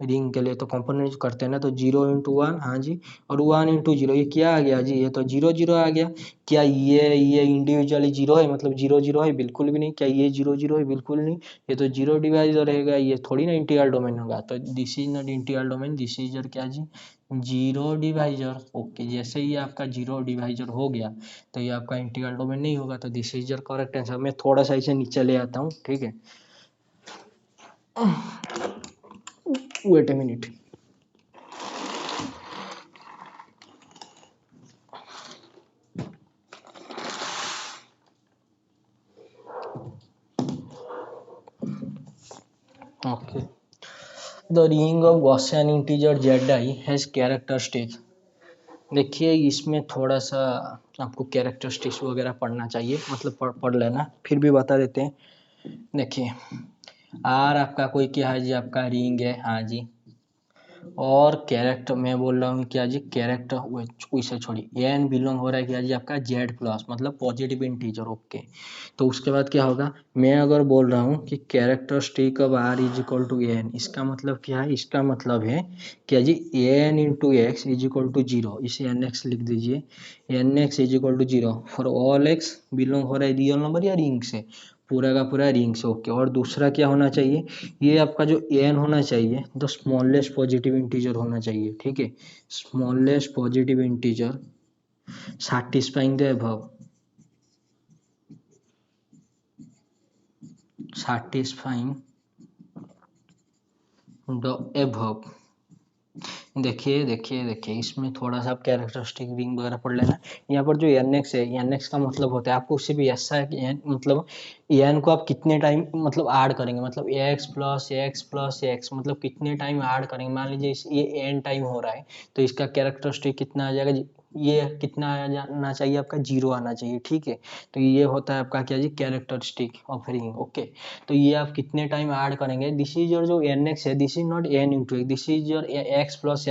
रिंग के लिए तो कंपोनेंट करते हैं ना, तो 0 × 1, हाँ जी, और 1 × 0, ये क्या आ गया जी, ये तो 0 0 आ गया। क्या ये इंडिविजुअली 0 है, मतलब 0 0 है, बिल्कुल भी नहीं। क्या ये 0 0 है, बिल्कुल नहीं। ये तो 0 डिवाइड रहेगा, ये थोड़ी ना इंटीग्रल डोमेन होगा, तो this is not integral domain, this is your क्या जी जीरो डिवाइजर। ओके, जैसे ही आपका जीरो डिवाइजर हो गया तो ये आपका इंटीग्रल डोमेन नहीं होगा, तो this is your correct answer. मैं थोड़ा सा इसे नीचे ले आता हूँ, ठीक है, wait a minute. Okay, the ring of Gaussian integer Zi has characteristic. देखिए इसमें थोड़ा सा आपको कैरेक्टरिस्टिक्स वगैरह पढ़ना चाहिए, मतलब पढ़ लेना, फिर भी बता देते हैं। देखिए आर आपका कोई क्या है जी, आपका रिंग है, हाँ जी, और कैरेक्टर मैं बोल रहा हूँ क्या जी, कैरेक्टर वैसे छोड़िए, एन बिलोंग हो रहा है क्या जी आपका जेड प्लस, मतलब पॉजिटिव इंटीजर। ओके, तो उसके बाद क्या होगा, मैं अगर बोल रहा हूँ कि characteristic of r is equal to n, इसका मतलब क्या है, इसका मतलब है क्या जी, n into x is equal to zero, इसे एन एक्स लिख दीजिए, n x is equal to zero for all x belong हो रहा है रियल नंबर या रिंग से, पूरा का पूरा रिंग से। ओके, और दूसरा क्या होना चाहिए, ये आपका जो एन होना चाहिए द स्मॉलेस्ट पॉजिटिव इंटीजर होना चाहिए, ठीक है, smallest positive integer satisfying the above, satisfying the above। देखिए देखिए देखिए, इसमें थोड़ा सा आप कैरेक्टरिस्टिक रिंग वगैरह पढ़ लेना। यहाँ पर जो एन एक्स है, एन एक्स का मतलब होता है, आपको उससे भी ऐसा है कि एन मतलब एन को आप कितने टाइम मतलब ऐड करेंगे, मतलब x plus x plus x, मतलब कितने टाइम ऐड करेंगे। मान लीजिए ये एन टाइम हो रहा है, तो इसका कैरेक्टरिस्टिक कितना आ जाएगा जी, ये कितना आना चाहिए आपका, जीरो आना चाहिए, ठीक है। तो ये होता है आपका क्या जी, कैरेक्टरिस्टिक ऑफ रिंग। ओके, तो ये आप कितने टाइम ऐड करेंगे, दिस इज योर जो एन एक्स है, this is not N into X, this is your X plus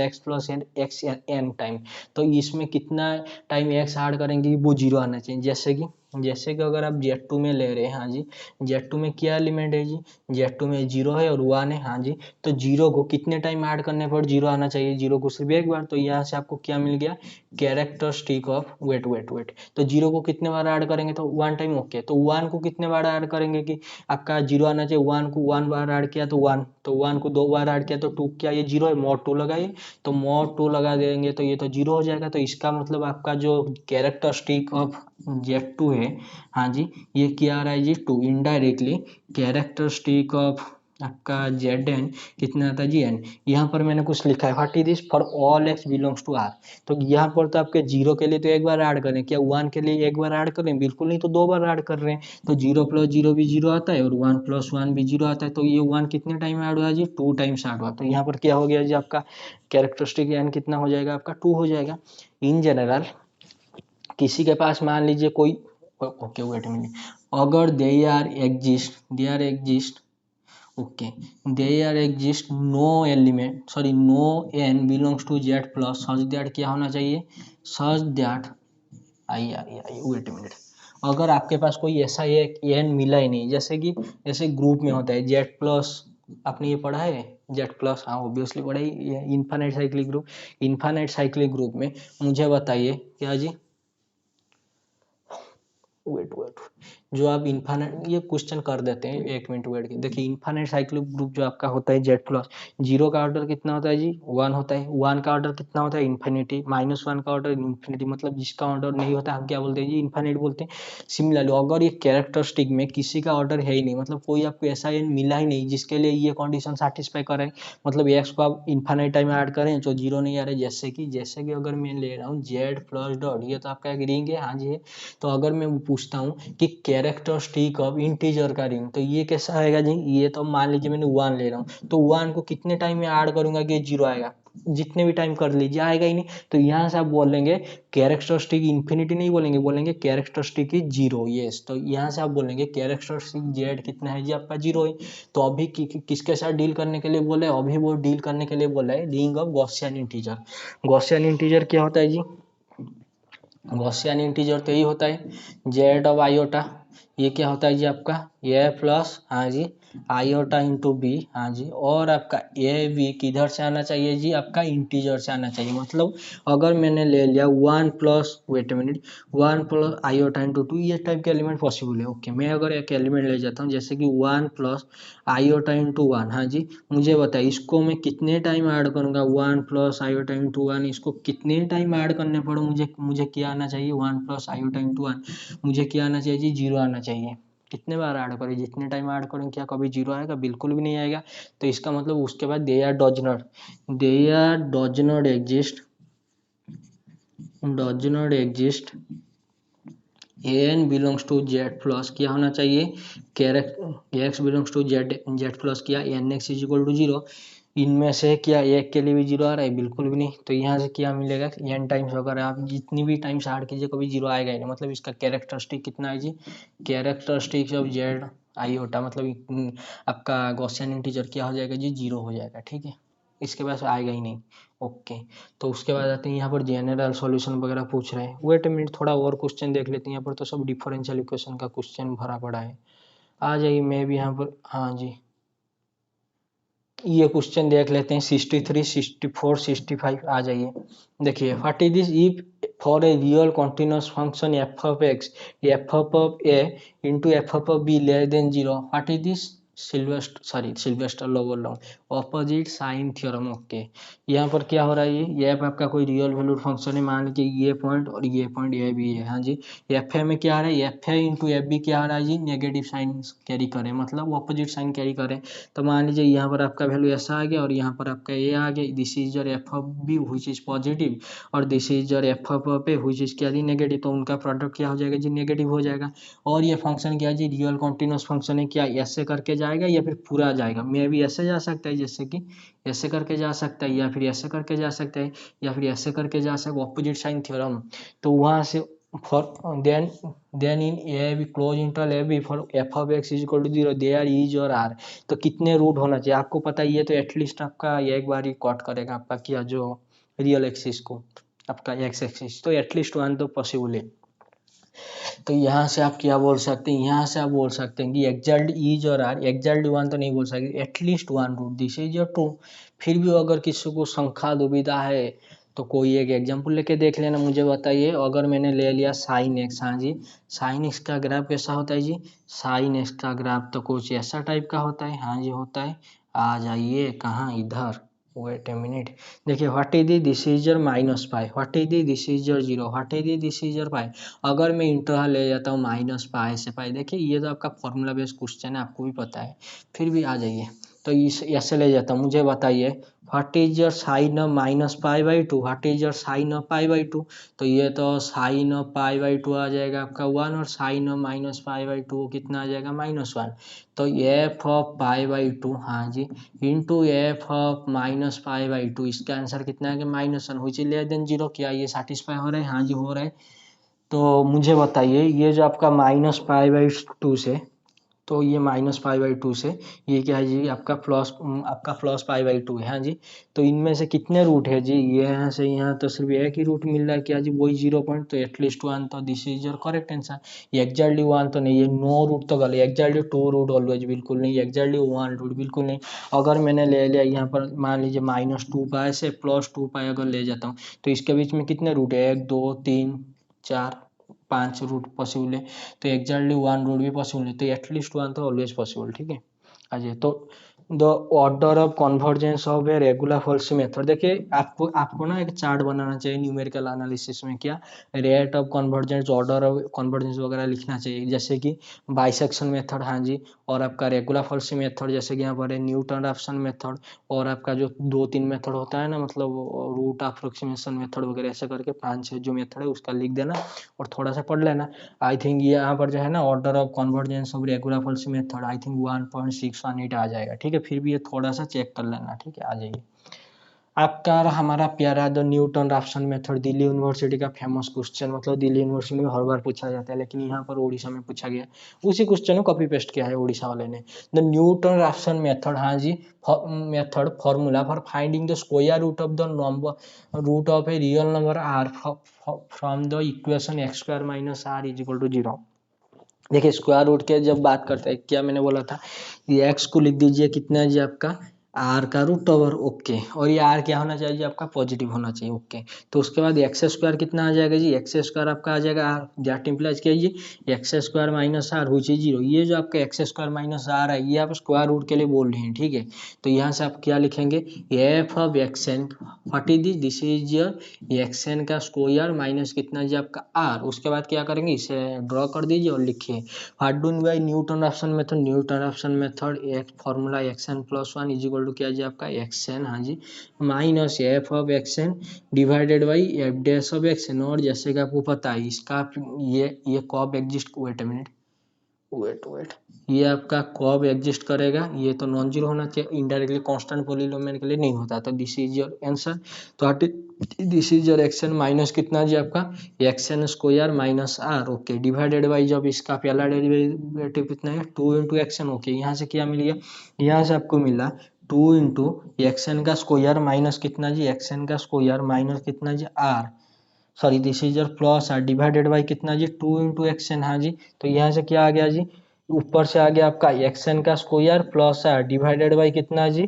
N X N time. तो इसमें कितना टाइम एक्स ऐड करेंगे वो जीरो आना चाहिए। जैसे कि अगर आप Z2 में ले रहे हैं, हाँ जी, Z2 में क्या एलिमेंट है जी, Z2 में जीरो है और वन है, हाँ जी, तो जीरो को कितने टाइम ऐड करने पर जीरो आना चाहिए, जीरो को सिर्फ एक बार। तो यहाँ से आपको क्या मिल गया, कैरेक्टरिस्टिक ऑफ वेट, तो जीरो को कितने बार ऐड करेंगे, तो वन टाइम। ओके, तो वन को कितने बार ऐड करेंगे कि आपका जीरो आना चाहिए, वन को वन बार ऐड किया तो वन, तो वन को दो बार ऐड किया तो टू, क्या ये जीरो है, मोड टू लगाइए, तो मोड टू लगा देंगे तो ये तो जीरो हो जाएगा। तो इसका मतलब आपका जो कैरेक्टरिस्टिक ऑफ Z2 है, हाँ जी, ये क्या आ रहा है जी, टू। इनडायरेक्टली कैरेक्टरिस्टिक ऑफ आपका Zn कितना आता है जी, एन। यहाँ पर मैंने कुछ लिखा है, what is this, for all X belongs to R. तो यहाँ पर तो आपके जीरो के लिए तो एक बार ऐड करें, क्या वन के लिए एक बार ऐड करें, बिल्कुल नहीं, तो दो बार ऐड कर रहे हैं। तो जीरो प्लस जीरो भी जीरो आता है और वन प्लस वन भी जीरो आता है, तो ये वन कितने टाइम ऐड हुआ जी, टू टाइम्स ऐड हुआ। तो यहाँ पर क्या हो गया जी, आपका कैरेक्टरिस्टिक एन कितना हो जाएगा, आपका टू हो जाएगा। इन जनरल किसी के पास मान लीजिए कोई, ओके वेट मिनट, अगर they are exist okay, there exist no element, sorry no N belongs to Z plus such that, क्या होना चाहिए, such that, I wait minute, अगर आपके पास कोई ऐसा एक एन मिला ही नहीं, जैसे कि जैसे ग्रुप में होता है जेड प्लस, आपने ये पढ़ा है जेड प्लस, हाँ ऑब्वियसली पढ़ा ही, infinite cyclic group, infinite cyclic group में मुझे बताइए क्या जी, वेट जो आप इन्फानाइट, ये क्वेश्चन कर देते हैं, एक मिनट वेट की। देखिए इन्फानाइट साइक्लिक ग्रुप जो आपका होता है जेड प्लस, जीरो का ऑर्डर कितना होता है जी, वन होता है, वन का ऑर्डर कितना होता है, इन्फिनिटी, माइनस वन का ऑर्डर इन्फिनिटी, मतलब जिसका ऑर्डर नहीं होता हम क्या बोलते हैं जी, इन्फिनिट बोलते हैं। सिमिलरली अगर ये कैरेक्टरिस्टिक में किसी का ऑर्डर है ही नहीं, मतलब कोई आपको ऐसा एन मिला ही नहीं जिसके लिए ये कंडीशन सेटिस्फाई करे, मतलब एक्स को आप इन्फानाइट टाइम ऐड करें जो जीरो नहीं आ रहा है, जैसे कि अगर मैं ले रहा हूँ जेड प्लस डॉट, ये तो आपका एक रिंग है, हाँ जी है। तो अगर मैं पूछता हूँ कि कैरेक्टरिस्टिक ऑफ इंटीजर का रिंग, तो ये कैसा आएगा जी, ये तो मान लीजिए मैंने वन ले रहा हूँ, तो वन को कितने टाइम में ऐड करूंगा कि जीरो आएगा, जितने भी टाइम कर लीजिए आएगा ही नहीं। तो यहाँ से आप बोलेंगे कैरेक्टरिस्टिक इन्फिनिटी नहीं बोलेंगे, बोलेंगे कैरेक्टरिस्टिक इज जीरो, यस। तो यहाँ से आप बोलेंगे कैरेक्टरिस्टिक जेड कितना है जी, आपका जीरो है। तो अभी किसके साथ डील करने के लिए बोले, अभी वो डील करने के लिए बोला है ring of Gaussian integer. Gaussian integer क्या होता है जी, गॉसियन इंटीजर तो यही होता है जेड ऑफ आयोटा, ये क्या होता है जी आपका ए प्लस, हाँ जी, आयोटा इंटू बी, हाँ जी, और आपका ए बी किधर से आना चाहिए जी, आपका इंटीजर से आना चाहिए। मतलब अगर मैंने ले लिया 1 plus, wait a minute, 1 plus iota into 2, ये टाइप के एलिमेंट पॉसिबल है। ओके, मैं अगर एक एलिमेंट ले जाता हूँ जैसे कि 1 प्लस आयोटा इंटू 1, हाँ जी, मुझे बताइए इसको मैं कितने टाइम ऐड करूंगा, 1 प्लस आयोटा इंटू 1, इसको कितने टाइम ऐड करने पड़े, मुझे क्या आना चाहिए, 1 प्लस आयोटा इंटू 1, मुझे क्या आना चाहिए जी, 0 आना चाहिए। कितने बार ऐड करें, जितने टाइम ऐड करें, क्या कभी 0 आएगा, बिल्कुल भी नहीं आएगा। तो इसका मतलब उसके बाद there does not exist n belongs to Z plus क्या होना चाहिए, x belongs to Z plus क्या n x is equal to 0। इनमें से क्या एक के लिए भी 0 आ रहा है, बिल्कुल भी नहीं। तो यहाँ से क्या मिलेगा, एन टाइम्स अगर आप जितनी भी टाइम्स ऐड कीजिए कभी 0 आएगा ही नहीं। मतलब इसका कैरेक्टरिस्टिक कितना है जी, कैरेक्टरिस्टिक्स ऑफ जेड आईओटा, मतलब आपका गॉसियन इंटीजर क्या हो जाएगा जी, 0 हो जाएगा। ठीक है, इसके पास आएगा ही नहीं। ओके, तो उसके बाद आते हैं यहाँ पर जनरल सॉल्यूशन वगैरह पूछ रहे हैं। वेट अ मिनट, थोड़ा और क्वेश्चन देख लेते हैं। यहाँ पर तो सब डिफरेंशियल इक्वेशन का क्वेश्चन भरा पड़ा है। आ जाइए, मैं भी यहाँ पर, हाँ जी, ये क्वेश्चन देख लेते हैं। 63, 64, 65 आ जाइए। देखिए, what is this if for a real continuous function F of x, F of A into f of be less than 0, what is this, Sylvester law बोल रहा हूँ, ऑपोजिट साइन थ्योरम। ओके, यहाँ पर क्या हो रहा है, ये एफ आपका कोई रियल वैल्यूड फंक्शन है, मान लीजिए ये पॉइंट और ये पॉइंट ये भी है, हाँ जी। एफ ए में क्या आ रहा है, F A into F B क्या आ रहा है जी, नेगेटिव साइन कैरी करें, मतलब ऑपोजिट साइन कैरी करें। तो मान लीजिए यहाँ पर आपका वैल्यू ऐसा आ गया और यहाँ पर आपका ये आ गया, this is your f of b which is positive, और this is your f of a which is क्या जी, नेगेटिव। तो उनका प्रोडक्ट क्या हो जाएगा जी, नेगेटिव हो जाएगा। और ये फंक्शन क्या है जी, रियल कॉन्टिन्यूस फंक्शन है, क्या ऐसे करके जाएगा या फिर पूरा जाएगा, मे भी ऐसे जा सकता है, जैसे कि ऐसे करके जा सकता है, या फिर ऐसे करके जा सकता है, या फिर ऐसे करके जा सकता है, ऑपोजिट साइन थ्योरम। तो वहां से for then in A B close interval A B for F of x is equal to 0 there is और आर। तो कितने रूट होना चाहिए आपको पता ही है, तो एटलीस्ट आपका एक बार ही कॉट करेगा आपका क्या, जो रियल एक्सिस को, आपका एक्स एक्सिस, तो एटलीस्ट 1 तो पॉसिबल है। तो यहाँ से आप क्या बोल सकते हैं, यहाँ से आप बोल सकते हैं कि एग्जैक्ट इज और आर, एग्जैक्ट 1 तो नहीं बोल सकते, at least 1 root, this is your true. फिर भी अगर किसी को शंका दुविधा है तो कोई एक एग्जाम्पल लेके देख लेना। मुझे बताइए, अगर मैंने ले लिया साइन एक्स, हाँ जी, साइन एक्स का ग्राफ कैसा होता है जी, साइन एक्स का ग्राफ तो कुछ ऐसा टाइप का होता है, हाँ जी होता है। आ जाइए, कहाँ, इधर, वेट ए मिनट। देखिए, what is this is your minus pi, what is this is your 0, what is this is your pi. अगर मैं इंटरवल ले जाता हूँ माइनस पाई से पाई, देखिए ये तो आपका फॉर्मूला बेस्ड क्वेश्चन है, आपको भी पता है, फिर भी आ जाइए। तो इस ऐसे ले जाता हूँ, मुझे बताइए what is your sine of minus pi by two, what is your sine of pi by two. तो ये तो sine of pi by two आ जाएगा आपका 1, और sine of minus pi by two कितना आ जाएगा, -1। तो f of pi by two, हाँ जी, into f of minus pi by two, इसका आंसर कितना है कि -1 हुई लेस देन 0। क्या ये सेटिस्फाई हो रहा है, हाँ जी हो रहा है। तो मुझे बताइए, ये जो आपका -π/2 से, तो ये -π/2 से ये क्या है जी, आपका +π/2 है, हाँ जी। तो इनमें से कितने रूट है जी, ये यहाँ से यहाँ तो सिर्फ एक ही रूट मिल रहा है, क्या जी, वही 0 पॉइंट, तो एटलीस्ट 1, तो this is your correct answer. ये एग्जैक्टली 1 तो नहीं है, नो रूट तो गलत, एग्जैक्टली 2 रूट ऑलवेज बिल्कुल नहीं, एग्जैक्टली 1 रूट बिल्कुल नहीं। अगर मैंने ले लिया यहाँ पर मान लीजिए -2π से +2π अगर ले जाता हूँ, तो इसके बीच में कितने रूट है, 1 2 3 4 5 रूट पॉसिबल है। तो एग्जैक्टली 1 रूट भी पॉसिबल है, तो एटलीस्ट 1 तो ऑलवेज पॉसिबल। ठीक है, अजय, तो the order of convergence of a regular false method. देखिए, आपको आपको ना एक चार्ट बनाना चाहिए न्यूमेरिकल एनालिसिस में, क्या rate of convergence, order of convergence वगैरह लिखना चाहिए, जैसे कि बाइसेक्शन मेथड, हाँ जी, और आपका रेगुलर फॉल्स मेथड, जैसे कि यहाँ पर है न्यूटन रैप्सन मेथड, और आपका जो 2-3 मेथड होता है ना, मतलब रूट अप्रोक्सीमेशन मेथड वगैरह, ऐसे करके 5-6 जो मेथड है उसका लिख देना और थोड़ा सा पढ़ लेना। आई थिंक यहाँ पर जो है ना, order of convergence of regular false method, I think 1.618 आ जाएगा। ठीक है, फिर भी ये थोड़ा सा चेक कर लेना। ठीक है, आ जाइए। आपका और हमारा प्यारा the Newton Raphson method, Delhi university का फेमस क्वेश्चन, मतलब दिल्ली यूनिवर्सिटी में हर बार पूछा जाता है, लेकिन यहाँ पर उड़ीसा में पूछा गया, उसी क्वेश्चन को कॉपी पेस्ट किया है उड़ीसा वाले ने। द न्यूटन रैप्सन मेथड, हाँ जी, method formula for finding the square root of the number, root of a real number r from the equation x² - r = 0। देखिए स्क्वायर रूट के जब बात करते हैं, क्या मैंने बोला था, ये x को लिख दीजिए कितना है जी आपका r का रूट ओवर, ओके। और ये r क्या होना चाहिए आपका, पॉजिटिव होना चाहिए, ओके। तो उसके बाद एक्स स्क्वायर कितना आ जाएगा जी, एक्स स्क्वायर आपका आ जाएगा r, दैट इम्प्लाइज क्या जी, x square minus r which is zero. ये जो आपका एक्स स्क्वायर माइनस आर है, ये आप स्क्वायर रूट के लिए बोल रहे हैं, ठीक है। तो यहाँ से आप क्या लिखेंगे, F of x N, what is this is your x N का स्क्वायर माइनस कितना जी आपका आर। उसके बाद क्या करेंगे, इसे ड्रॉ कर दीजिए और लिखिए what done by Newton option method, Newton option method एक formula x n plus one is equal to क्या जी आपका एक्स एन, हाँ जी, minus f of x n divided by f dash of x n. और जैसे कि आपको पता है इसका ये कॉब exist, wait a minute, wait, ये आपका कब एग्जिस्ट करेगा, ये तो नॉन जीरो होना चाहिए, इनडायरेक्टली कांस्टेंट पॉलीनोमियल के लिए नहीं होता। तो दिस इज योर आंसर। तो this is your x N minus कितना जी आपका x N square minus R, okay, divided by जब इसका पहला डेरिवेटिव कितना है 2 इंटू एक्स एन, ओके। यहाँ से क्या मिल गया, यहाँ से आपको मिला 2 इंटू एक्स एन का स्क्वायर माइनस कितना जी एक्स एन का स्क्वायर माइनस कितना जी r, sorry this is your plus are divided by कितना जी 2 इंटू एक्स एन, हाँ जी। तो यहाँ से क्या आ गया जी, ऊपर से आ गया आपका एक्स एन का square plus are divided by कितना जी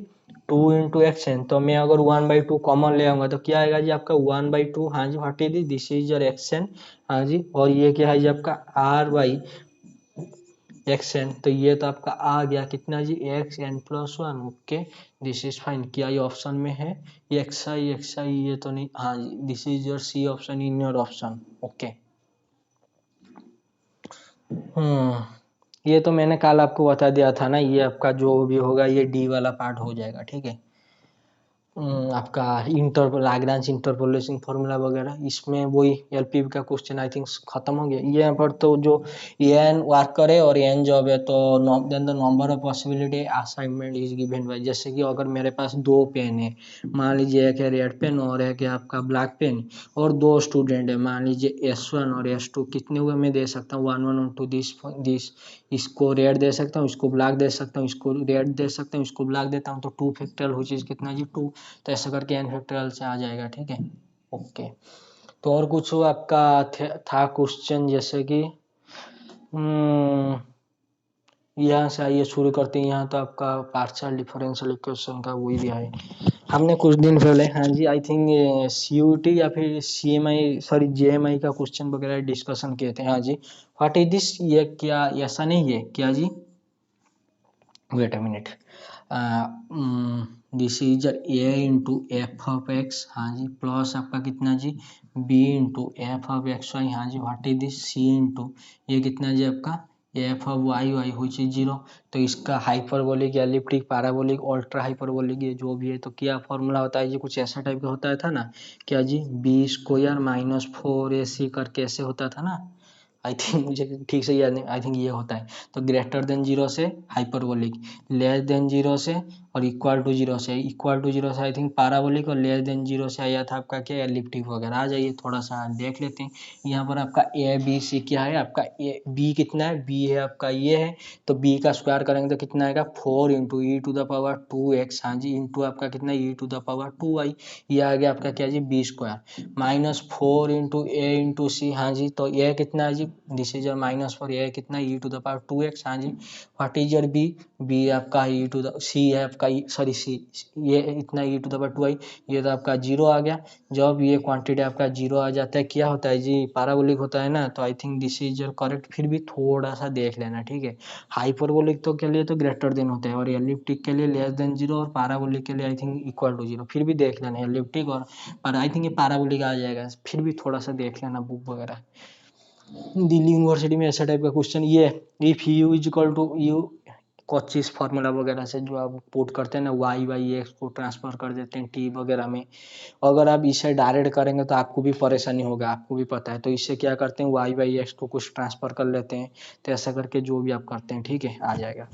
2 इंटू एक्स एन। तो मैं अगर 1/2 कॉमन ले आऊंगा तो क्या आएगा जी आपका 1/2, हाँ जी, what is this is your x n, हाँ जी। और ये क्या है जी आपका आर बाई एक्स एन। तो ये तो आपका आ गया कितना जी x n plus one, okay, this is fine. क्या ये ऑप्शन में है, ये एक्स आई ये तो नहीं, हाँ जी, this is your c option in your option, okay. ये तो मैंने कल आपको बता दिया था ना, ये आपका जो भी होगा ये डी वाला पार्ट हो जाएगा, ठीक है। आपका लाग्रांज इंटरपोलेशन फॉर्मूला वगैरह, इसमें वही एलपीवी का क्वेश्चन आई थिंक खत्म हो गया। ये यहाँ पर तो जो एन वर्कर है और एन जॉब है, तो then the number of possibility assignment is given by, जैसे कि अगर मेरे पास दो पेन है, मान लीजिए एक है रेड पेन और एक है आपका ब्लैक पेन, और दो स्टूडेंट है, मान लीजिए S1 और S2, कितने हुए मैं दे सकता हूँ 1 1 2 दिस, इसको रेड दे सकता हूँ, इसको ब्लैक दे सकता हूँ, इसको रेड दे सकता हूँ, इसको ब्लैक देता हूँ, तो 2 फैक्टोरियल हुई चीज कितना जी 2। तो ऐसा करके एन फैक्टोरियल से आ जाएगा, ठीक है, ओके। तो और कुछ आपका था क्वेश्चन, जैसे कि यहाँ से आइए शुरू करते हैं। यहाँ तो आपका पार्शियल डिफरेंशियल इक्वेशन का वही दिया है, हमने कुछ दिन पहले, हाँ जी, आई थिंक सीयूटी या फिर सीएमआई, सॉरी जेएमआई का क्वेश्चन वगैरह डिस्कशन किए थे, हाँ जी। व्हाट इज दिस, ये क्या ऐसा नहीं है क्या जी, wait a minute, this is a into f of x, हाँ जी, प्लस आपका कितना जी b into f of x y, हाँ जी, what is this c into ये कितना जी आपका एफ ऑफ वाई वाई हुई चीज जीरो। तो इसका hyperbolic elliptic parabolic ultra hyperbolic ये जो भी है, तो क्या फॉर्मूला होता है, ये कुछ ऐसा टाइप का होता था ना, क्या जी बी स्क्वायर माइनस 4ac करके ऐसे होता था ना, आई थिंक, मुझे ठीक से याद नहीं, आई थिंक ये होता है। तो ग्रेटर देन जीरो से हाइपरबोलिक, लेस देन जीरो से और इक्वल टू जीरो से, इक्वल टू जीरो से आई थिंक पैराबोलिक, और लेस देन जीरो से आया था आपका क्या एलिप्टिक वगैरह। आ जाइए थोड़ा सा देख लेते हैं। यहाँ पर आपका ए बी सी क्या है, आपका ए बी कितना है, बी है आपका ये है, तो बी का स्क्वायर करेंगे तो कितना आएगा 4 into E to the power 2x, हाँ जी, इंटू आपका कितना e to the power 2y, ये आ गया आपका क्या जी b square minus 4 into a into c, हाँ जी। तो ए कितना है जी, this is your minus 4, a कितना e to the power 2x, हाँ जी। What is your b, b आपका ई टू द सी है आपका, सॉरी सी, ये इतना ई टू द पावर 2y, ये तो आपका जीरो आ गया। जब ये क्वांटिटी आपका जीरो आ जाता है क्या होता है जी, पैराबोलिक होता है ना, तो I think this is your correct. फिर भी थोड़ा सा देख लेना, ठीक है। हाइपरबोलिक तो के लिए तो ग्रेटर देन होता है, और एलिप्टिक के लिए लेस देन जीरो, और पैराबोलिक के लिए I think equal to zero. फिर भी देख लेना एलिप्टिक और, पर आई थिंक ये पैराबोलिक आ जाएगा, फिर भी थोड़ा सा देख लेना बुक वगैरह। दिल्ली यूनिवर्सिटी में ऐसा टाइप का क्वेश्चन ये, if U is equal to U Cauchy's formula वगैरह से जो आप पुट करते हैं ना, वाई वाई एक्स को ट्रांसफर कर देते हैं टी वगैरह में, अगर आप इसे डायरेक्ट करेंगे तो आपको भी परेशानी होगा, आपको भी पता है। तो इससे क्या करते हैं, वाई वाई एक्स को कुछ ट्रांसफर कर लेते हैं, तो ऐसा करके जो भी आप करते हैं, ठीक है, आ जाएगा,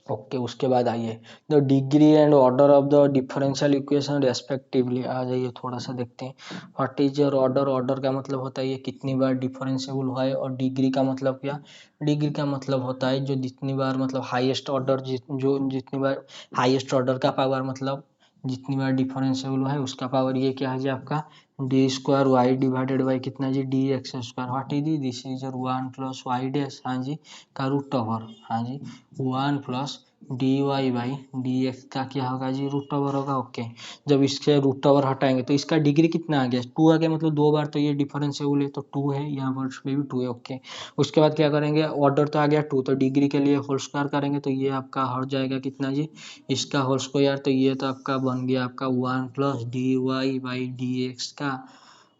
ओके। उसके बाद आइए the degree and order of the differential equation respectively, आ जाइए थोड़ा सा देखते हैं। What is your order, order का मतलब होता है ये कितनी बार डिफरेंशिएबल हुआ है, और डिग्री का मतलब क्या, डिग्री का मतलब होता है जो जितनी बार मतलब हाईएस्ट ऑर्डर जो जितनी बार हाईएस्ट ऑर्डर का पावर मतलब जितनी बार डिफरेंशिएबल है उसका पावर, ये क्या है जी आपका d square y divided by कितना जी d x square, what is this is your 1 plus y dash, हाँ जी, का रूट ओवर, हाँ जी, 1 plus d Y by D x का क्या होगा जी रूट ओवर होगा। ओके, जब इसके रूट ओवर हटाएंगे तो इसका डिग्री कितना आ गया 2 आ गया, मतलब 2 बार तो ये डिफरेंशिएबल है तो 2 है, यहाँ पर इसमें भी 2 है। ओके, उसके बाद क्या करेंगे, ऑर्डर तो आ गया 2, तो डिग्री के लिए होल स्क्वायर करेंगे तो ये आपका हट जाएगा कितना जी इसका होल स्क्वायर, तो ये तो आपका बन गया आपका 1 plus d Y by D x का।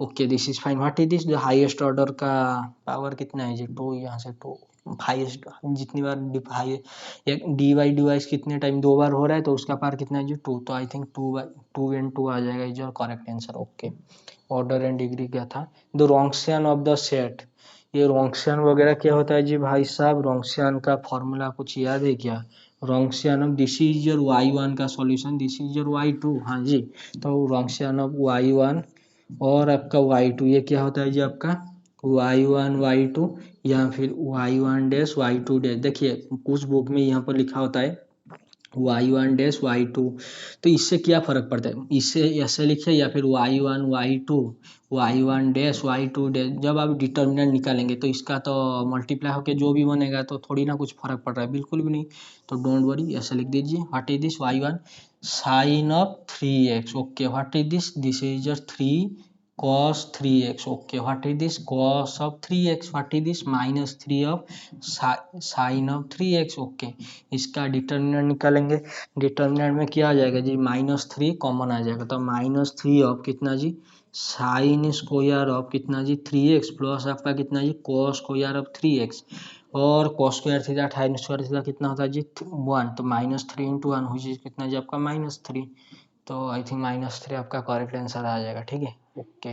Okay, this is fine. What is this, जो हाईएस्ट ऑर्डर का पावर कितना है जी 2, यहाँ से 2 हाईएस्ट, जितनी बार हाई एक डी वाई कितने टाइम 2 बार हो रहा है तो उसका पावर कितना है जी 2, तो आई थिंक 2 एंड 2 आ जाएगा, is your correct answer. Okay, order and degree क्या था, द रोंक्शियन ऑफ द सेट, ये रोंक्शियन वगैरह क्या होता है जी भाई साहब, रोंक्शियन का फॉर्मूला कुछ याद है क्या, Wronskian of this is your y1 का solution, this is your y2, हाँ जी, तो रोंक्शियन ऑफ y1 और आपका y2 ये क्या होता है जी आपका y1 y2 या फिर y1 डैश y2 डैश, देखिए कुछ बुक में यहाँ पर लिखा होता है y1 डैश y2, तो इससे क्या फर्क पड़ता है, इससे ऐसे लिखिए या फिर y1 y2 y1 dash y2 dash, जब आप डिटर्मिनेंट निकालेंगे तो इसका तो मल्टीप्लाई होकर जो भी बनेगा तो थोड़ी ना कुछ फर्क पड़ रहा है, बिल्कुल भी नहीं, तो डोंट वरी ऐसे लिख दीजिए। What is this y1 sine of 3x, okay, what is this, this is your 3 cos 3x, okay, what is this cos of 3x, what is this minus 3 of sine of 3x, okay, इसका determinant निकालेंगे, determinant में क्या आ जाएगा जी -3 common आ जाएगा, तो -3 of कितना जी साइन स्क्वायर ऑफ कितना जी 3x प्लस आपका कितना जी cos स्क्वायर ऑफ 3x, और cos square theta sine square theta कितना होता है जी 1, तो -3 इंटू 1 हुई कितना जी आपका -3, तो आई थिंक -3 आपका करेक्ट आंसर आ जाएगा, ठीक है। Okay,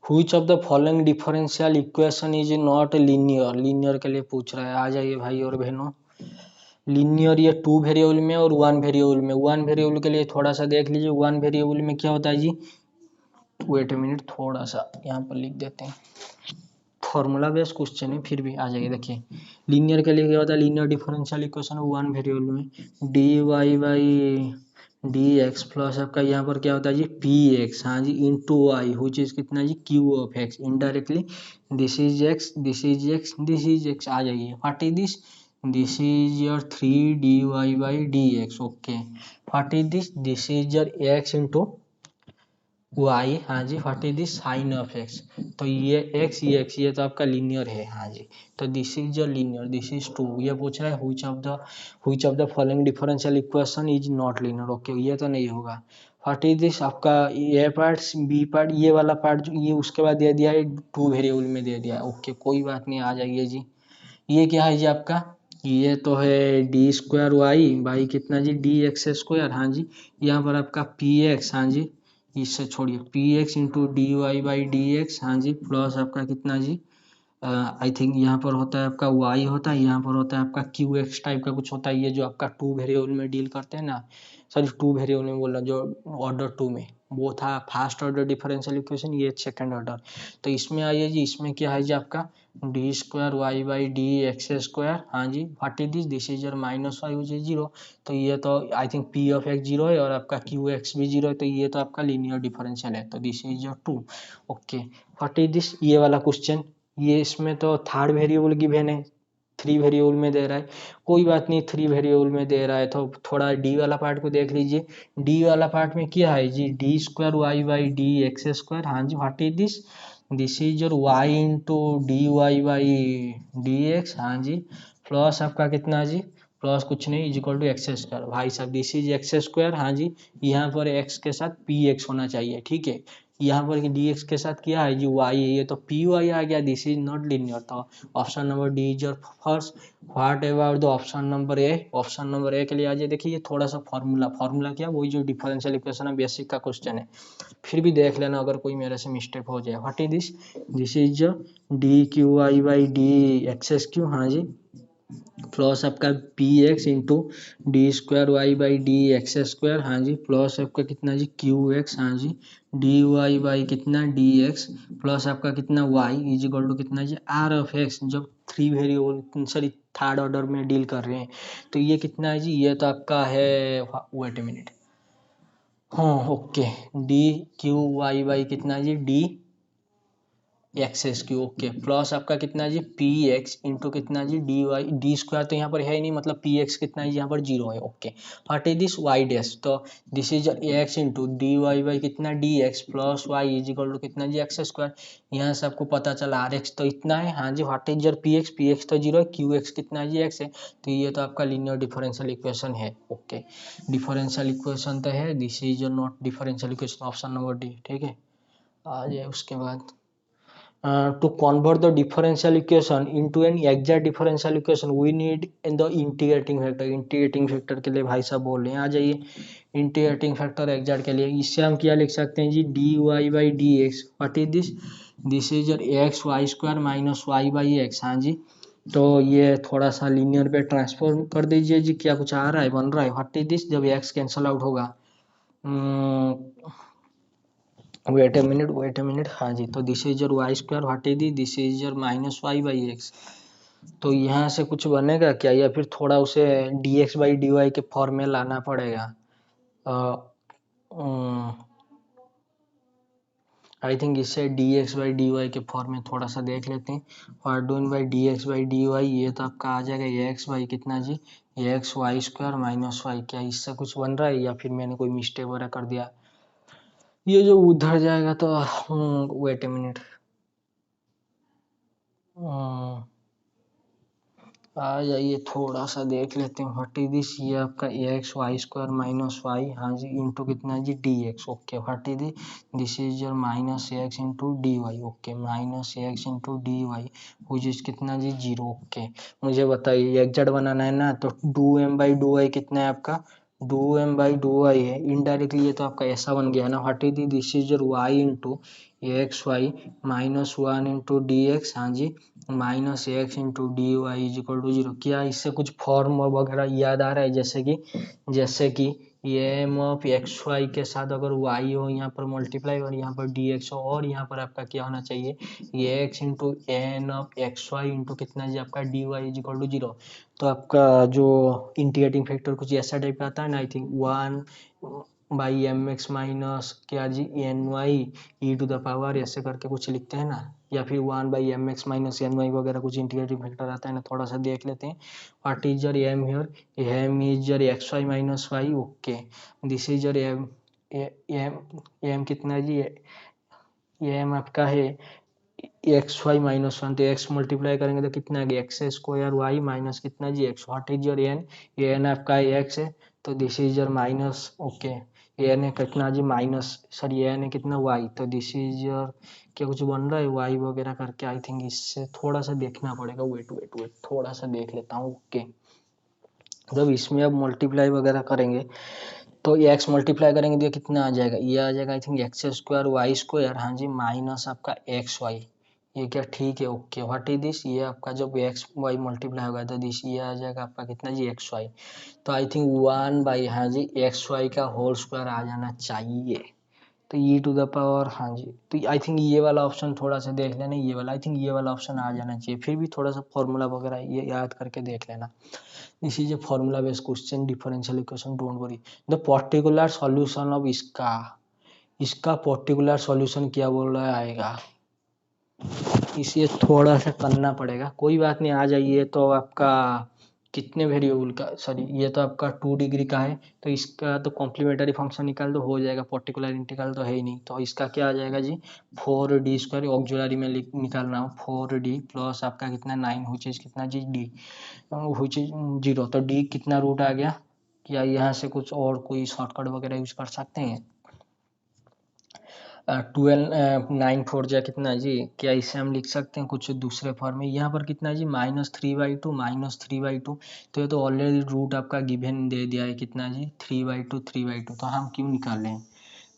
which of the following differential equation is not linear, linear के लिए पूछ रहा है, आ जाइए भाई और बहनों, लीनियर ये 2 वेरिएबल में और 1 वेरिएबल में, 1 वेरिएबल के लिए थोड़ा सा देख लीजिए, 1 वेरिएबल में क्या होता है जी, वेट ए मिनट थोड़ा सा यहाँ पर लिख देते हैं, फॉर्मूला बेस क्वेश्चन है फिर भी आ जाएगी, देखिए लीनियर के लिए क्या होता है, लीनियर डिफरेंशियल इक्वेशन 1 वेरिएबल में D Y by D x plus आपका यहाँ पर क्या होता है जी पी एक्स, हाँ जी, इंटू वाई हुई चीज कितना जी q of x, indirectly this is x this is x this is x, आ जाइए what is this, this is your 3 d Y by D x, okay, what is this, this is your x into y, हाँ जी, what is this sine of x, तो ये x ये x ये तो आपका लीनियर है, हाँ जी, तो this is your linear, this is 2, ये पूछ रहा है which of the following differential equation is not linear, okay, ये तो नहीं होगा। व्हाट इज दिस आपका ए पार्ट बी पार्ट, ये वाला पार्ट जो ये उसके बाद दे दिया है 2 वेरिएबल में दे दिया है, ओके कोई बात नहीं, आ जाइए जी, ये क्या है जी आपका, ये तो है डी स्क्वायर वाई बाई कितना जी डी एक्स स्क्वायर, हाँ जी, यहाँ पर आपका पी एक्स, हाँ जी, इससे छोड़िए P x into D Y by D x, हाँ जी, प्लस आपका कितना जी आई थिंक यहाँ पर होता है आपका y होता है, यहाँ पर होता है आपका क्यू एक्स टाइप का कुछ होता है, ये जो आपका 2 वेरिएबल में डील करते हैं ना, सॉरी 2 वेरिएबल में बोल रहा जो ऑर्डर 2 में, वो था फर्स्ट ऑर्डर डिफरेंशियल इक्वेशन, ये सेकंड ऑर्डर, तो इसमें आइए जी, इसमें क्या है जी आपका d square Y by D x square, हाँ जी, what is this, this is your -y which is 0, तो ये तो I think p of x 0 है और आपका क्यू एक्स भी 0 है, तो ये तो आपका लीनियर डिफरेंशियल है, तो this is your 2, okay, what is this, ये वाला क्वेश्चन, ये इसमें तो थर्ड वेरिएबल गिवन है, 3 वेरिएबल में दे रहा है, कोई बात नहीं 3 वेरिएबल में दे रहा है तो थोड़ा डी वाला पार्ट को देख लीजिए, डी वाला पार्ट में क्या है जी d square Y by D x square, हाँ जी, what is this, this is your y into D Y by D x, हाँ जी, प्लस आपका कितना जी प्लस कुछ नहीं is equal to x square, भाई साहब दिस इज एक्स स्क्वायर, हाँ जी, यहाँ पर एक्स के साथ पी एक्स होना चाहिए, ठीक है, यहाँ पर dx के साथ क्या है जी y है, ये तो पी वाई आ गया, दिस इज नॉट लीनियर, तो option number D is your first. What about the option number A, option number ए के लिए आ जाए, देखिए ये थोड़ा सा फॉर्मूला क्या वही जो डिफरेंशियल इक्वेशन है बेसिक का क्वेश्चन है, फिर भी देख लेना अगर कोई मेरे से मिस्टेक हो जाए। What is this, this is D Q Y by D x S Q, हाँ जी, प्लस आपका P x into D square Y by D x square, हाँ जी, प्लस आपका कितना जी क्यू एक्स, हाँ जी, डी वाई बाई कितना डी एक्स, प्लस आपका कितना वाई इज इक्वल टू कितना जी आर ऑफ एक्स, जब 3 वेरिएबल सॉरी थर्ड ऑर्डर में डील कर रहे हैं। तो ये कितना है जी, ये तो आपका है, वेट ए मिनट, हाँ okay, d Q y y कितना जी, d x S q, okay, plus आपका कितना जी, पी एक्स इंटू कितना जी, डी वाई, डी स्क्वायर तो यहाँ पर है ही नहीं, मतलब पी एक्स कितना है यहाँ पर 0 है, okay. What is this y dash, तो this is x into D y y कितना D x plus y is equal to कितना जी, एक्स स्क्वायर। यहाँ से आपको पता चला आर एक्स तो इतना है, हाँ जी। What is your p x तो 0 है, क्यू एक्स कितना है जी, एक्स है। तो ये तो आपका लीनियर डिफरेंशियल इक्वेशन है, ओके। डिफरेंशियल इक्वेशन तो है, this is your not differential equation, option number D, ठीक है। आ जाए उसके बाद, to convert the differential equation into an exact differential equation we need in the integrating factor। integrating factor के लिए भाई साहब बोल रहे हैं, आ जाइए। integrating factor exact के लिए इससे हम क्या लिख सकते हैं जी, dy by dx, what is this, this is your x y square minus y by x, हाँ जी। तो ये थोड़ा सा लीनियर पे ट्रांसफॉर्म कर दीजिए जी, क्या कुछ आ रहा है, बन रहा है। व्हाट इज दिस, जब x कैंसल आउट होगा, वेट ए मिनट, हाँ जी। तो this is your Y square, what is this is your minus Y by X. तो यहाँ से कुछ बनेगा क्या, या फिर थोड़ा उसे d x by D y के फॉर्म में लाना पड़ेगा। आई थिंक इससे d x by D y के फॉर्म में थोड़ा सा देख लेते हैं। और done by D x by D y, ये तो आपका आ जाएगा एक्स बाई कितना जी, x y square minus y. क्या इससे कुछ बन रहा है, या फिर मैंने कोई मिस्टेक वगैरह कर दिया। ये जो उधर जाएगा तो वेट ए मिनट, आ जाइए थोड़ा सा देख लेते हैं। व्हाट इज दिस, ये आपका x y square minus y, हाँ जी, इंटू कितना जी, d x, okay. What is this is your minus x into D y, okay, minus x into D y which is कितना जी, 0, ओके। मुझे बताइए एग्जैक्ट बनाना है ना, तो do M by do y कितना है आपका, do M by do y है। इनडायरेक्टली ये तो आपका ऐसा बन गया ना, what is this is your y into x Y minus 1 into d x, हाँ जी, minus x into D Y is equal to 0। क्या इससे कुछ फॉर्म वगैरह याद आ रहा है, जैसे कि ये एम ऑफ एक्स वाई के साथ अगर वाई हो यहाँ पर मल्टीप्लाई और यहाँ पर डी एक्स हो, और यहाँ पर आपका क्या होना चाहिए, ये X into N of x Y into कितना जी आपका D Y is equal to 0। तो आपका जो इंटीग्रेटिंग फैक्टर कुछ ऐसा टाइप का आता है ना, I think 1 by m x minus क्या जी n y e to the power, ऐसे करके कुछ लिखते हैं ना, या फिर 1 by m x minus n y वगैरह कुछ इंटीग्रेटिंग फैक्टर आता है ना, थोड़ा सा देख लेते हैं। What is your M here, M is your X Y minus Y, okay. This is your M, M M कितना है जी, एम आपका है एक्स वाई माइनस 1, तो एक्स मल्टीप्लाई करेंगे तो कितना है, एक्स स्क्वायर वाई माइनस कितना जी x. What is your n, ये एन आपका एक्स है, तो this is your minus, okay. N है कितना जी माइनस, सॉरी एन है कितना वाई, तो दिस इज योर, क्या कुछ बन रहा है वाई वगैरह करके, आई थिंक इससे थोड़ा सा देखना पड़ेगा, वेट वेट वेट थोड़ा सा देख लेता हूँ, ओके। जब इसमें अब मल्टीप्लाई वगैरह करेंगे तो ये एक्स मल्टीप्लाई करेंगे तो ये कितना आ जाएगा, ये आ जाएगा I think X square Y square, हाँ जी, माइनस आपका एक्स वाई। ये क्या ठीक है, ओके। व्हाट इज दिस, ये आपका जब एक्स वाई मल्टीप्लाई होगा तो दिस ये आ जाएगा आपका कितना जी एक्स वाई। तो आई थिंक 1 बाई, हाँ जी, एक्स वाई का होल स्क्वायर आ जाना चाहिए। तो ई टू द पावर, हाँ जी, तो आई थिंक ये वाला ऑप्शन थोड़ा सा देख लेना, ये वाला आई थिंक ये वाला ऑप्शन आ जाना चाहिए। फिर भी थोड़ा सा फॉर्मूला वगैरह ये याद करके देख लेना। This is a formula based question, differential equation, don't worry। The particular solution of इसका पर्टिकुलर सॉल्यूशन क्या बोल रहा है आएगा, इसे थोड़ा सा करना पड़ेगा, कोई बात नहीं, आ जाइए। तो आपका कितने वेरिएबल का, सॉरी ये तो आपका 2 डिग्री का है, तो इसका तो कॉम्प्लीमेंट्री फंक्शन निकाल दो, हो जाएगा। पर्टिकुलर इंटीग्रल तो है ही नहीं, तो इसका क्या आ जाएगा जी, 4d स्क्वायर, ऑक्सिलरी में निकालना हो, 4d प्लस आपका कितना 9 हुई चीज कितना जी डी हुई चीज 0, तो डी कितना रूट आ गया। क्या यहाँ से कुछ और कोई शॉर्टकट वगैरह यूज कर सकते हैं, 12 9 4 जा कितना जी, क्या इसे हम लिख सकते हैं कुछ दूसरे फॉर्म में। यहाँ पर कितना जी -3/2 -3/2, तो ये तो ऑलरेडी रूट आपका गिवन दे दिया है कितना जी 3/2 3/2, तो हम क्यों निकाल लें।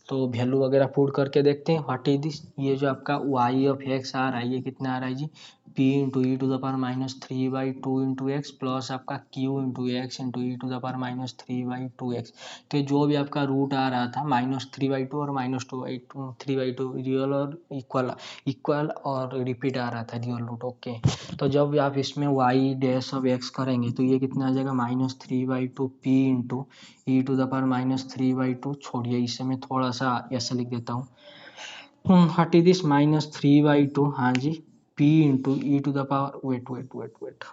तो वैल्यू वगैरह पुट करके देखते हैं। व्हाट इज दिस, ये जो आपका वाई ऑफ एक्स आ रहा है ये कितना आ रहा है जी p into E to the power minus 3/2 into X plus आपका q into X into E to the power minus 3/2x। तो जो भी आपका रूट आ रहा था -3/2 और -2/2 3/2 रियल और इक्वल और रिपीट आ रहा था रियल रूट। ओके, तो जब आप इसमें y डैश ऑफ x करेंगे तो ये कितना आ जाएगा -3/2 p into E to the power minus 3/2। छोड़िए, इसे मैं थोड़ा सा ऐसे लिख देता हूँ, व्हाट इज दिस -3/2, हाँ जी, p into E to the power,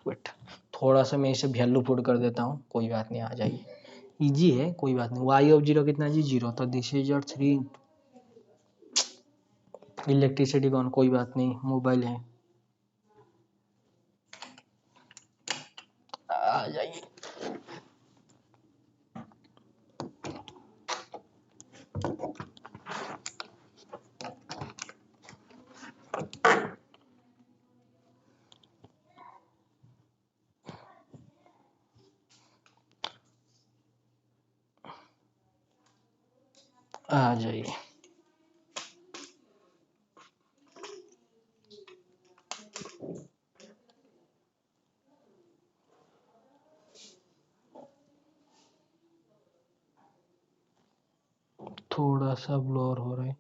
wait, थोड़ा सा मैं इसे वैल्यू पुट कर देता हूँ, कोई बात नहीं, आ जाइए, इजी है, कोई बात नहीं। y ऑफ 0 कितना जी 0, तो दिस इज योर 3। इलेक्ट्रिसिटी कौन, कोई बात नहीं, मोबाइल है, आ जाइए। आ जाइए। थोड़ा सा ब्लोर हो रहा है।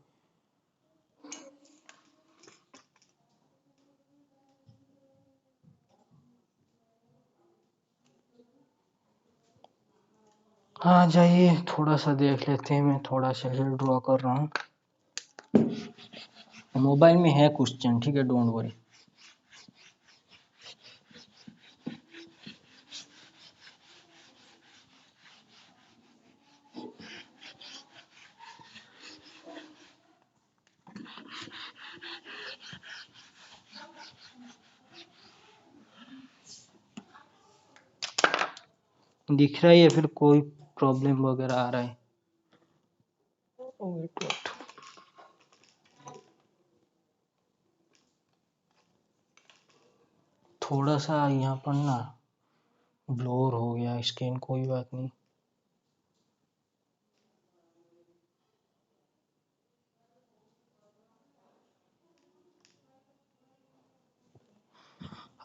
आ जाइए, थोड़ा सा देख लेते हैं, मैं थोड़ा सा ड्रॉ कर रहा हूँ, मोबाइल में है क्वेश्चन, ठीक है, डोंट वरी। दिख रहा है या फिर कोई प्रॉब्लम वगैरह आ रहा है? वेट, थोड़ा सा यहाँ पर ना ब्लोर हो गया स्क्रीन, कोई बात नहीं।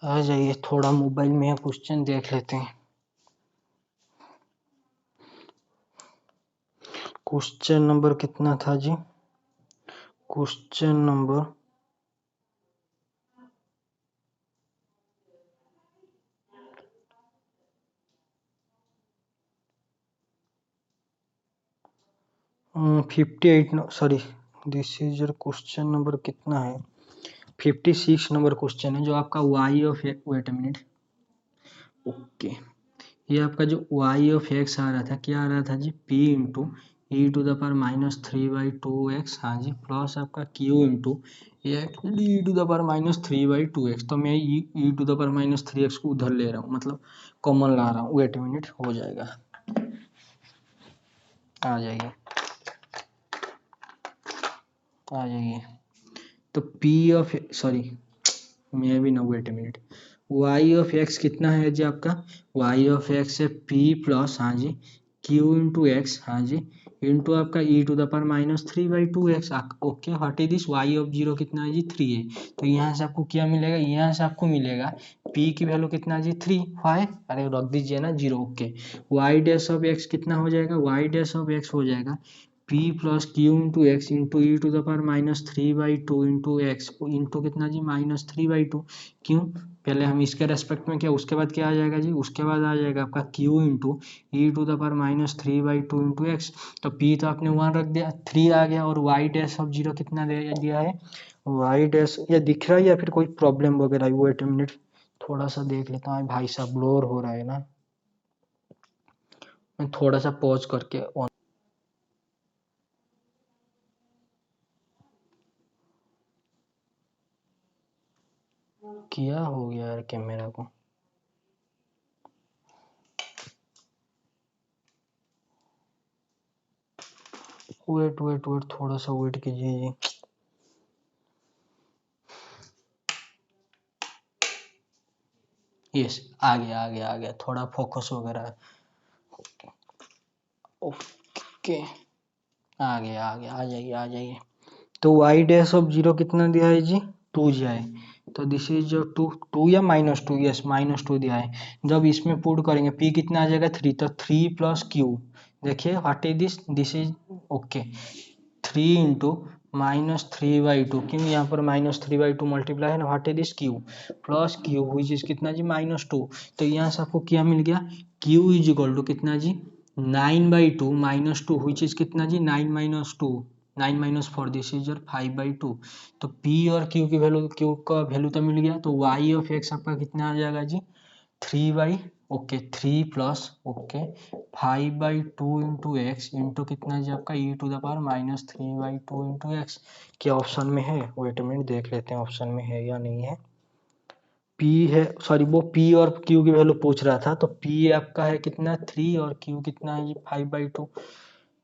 आ जाइए, थोड़ा मोबाइल में क्वेश्चन देख लेते हैं। क्वेश्चन नंबर कितना था जी? Question number 58, sorry, this is your question number कितना है, 56 नंबर क्वेश्चन है, जो आपका y of, wait a minute, okay, ये आपका जो y ऑफ x आ रहा था, क्या आ रहा था जी, p into E to the power minus 3/2x, हाँ जी, प्लस आपका q into E to the power minus 3/2x। तो मैं e to the power minus 3x को उधर ले रहा हूँ, मतलब कॉमन ला रहा हूँ, वेट अ मिनट, हो जाएगा, आ जाइए, आ जाइए। तो p ऑफ, सॉरी, मैं भी ना, wait a minute, y of x कितना है जी आपका, y ऑफ x है p प्लस, हाँ जी, q इंटू एक्स, हाँ जी, इंटू आपका e to the power minus 3/2x। Okay, what is this, y of 0 कितना है जी 3 है, तो यहाँ से आपको क्या मिलेगा, यहाँ से आपको मिलेगा p की वैल्यू कितना है जी 3, फाइ, अरे रख दीजिए ना 0। Okay, y dash of x कितना हो जाएगा, y डैश ऑफ x हो जाएगा p plus Q into X into E to the power minus 3/2 into X into कितना जी -3/2। क्यों, पहले हम इसके रेस्पेक्ट में क्या, उसके बाद क्या आ जाएगा जी, उसके बाद आ जाएगा आपका q into E to the power minus 3/2 into X. तो p तो आपने 1 रख दिया, 3 आ गया, और y डैश ऑफ 0 कितना दिया है, y डैश, ये दिख रहा है या फिर कोई प्रॉब्लम वगैरह है, वेट अ मिनट, थोड़ा सा देख लेता हूँ, भाई साहब ब्लोर हो रहा है ना, मैं थोड़ा सा पॉज करके ऑन, क्या हो गया यार कैमरा को, वेट, थोड़ा सा वेट कीजिए जी। यस, आ गया, थोड़ा फोकस वगैरह, ओके, आ जाइए। तो y डैश ऑफ 0 कितना दिया है जी, 2 दिया है, तो दिस इज योर टू या -2, यस -2 दिया है। जब इसमें पुट करेंगे p कितना आ जाएगा 3, तो 3 प्लस क्यू, देखिए what is this is okay 3 into -3/2, क्यों यहाँ पर -3/2 मल्टीप्लाई है ना, what is this Q plus Q which is कितना जी -2। तो यहाँ से आपको क्या मिल गया, क्यू इज इक्वल टू कितना जी 9/2 -2 विच इज कितना जी 9 - 4 दिस इज योर 5/2। तो p और q की वैल्यू, q का वैल्यू तो मिल गया, तो y ऑफ x आपका कितना आ जाएगा जी 3 प्लस 5/2 इंटू एक्स इंटू कितना जी आपका e⁻³ -3/2 इंटू एक्स। क्या ऑप्शन में है, वेट मिनट देख लेते हैं ऑप्शन में है या नहीं है। p है, सॉरी वो p और q की वैल्यू पूछ रहा था, तो p आपका है कितना 3 और q कितना है जी 5/2।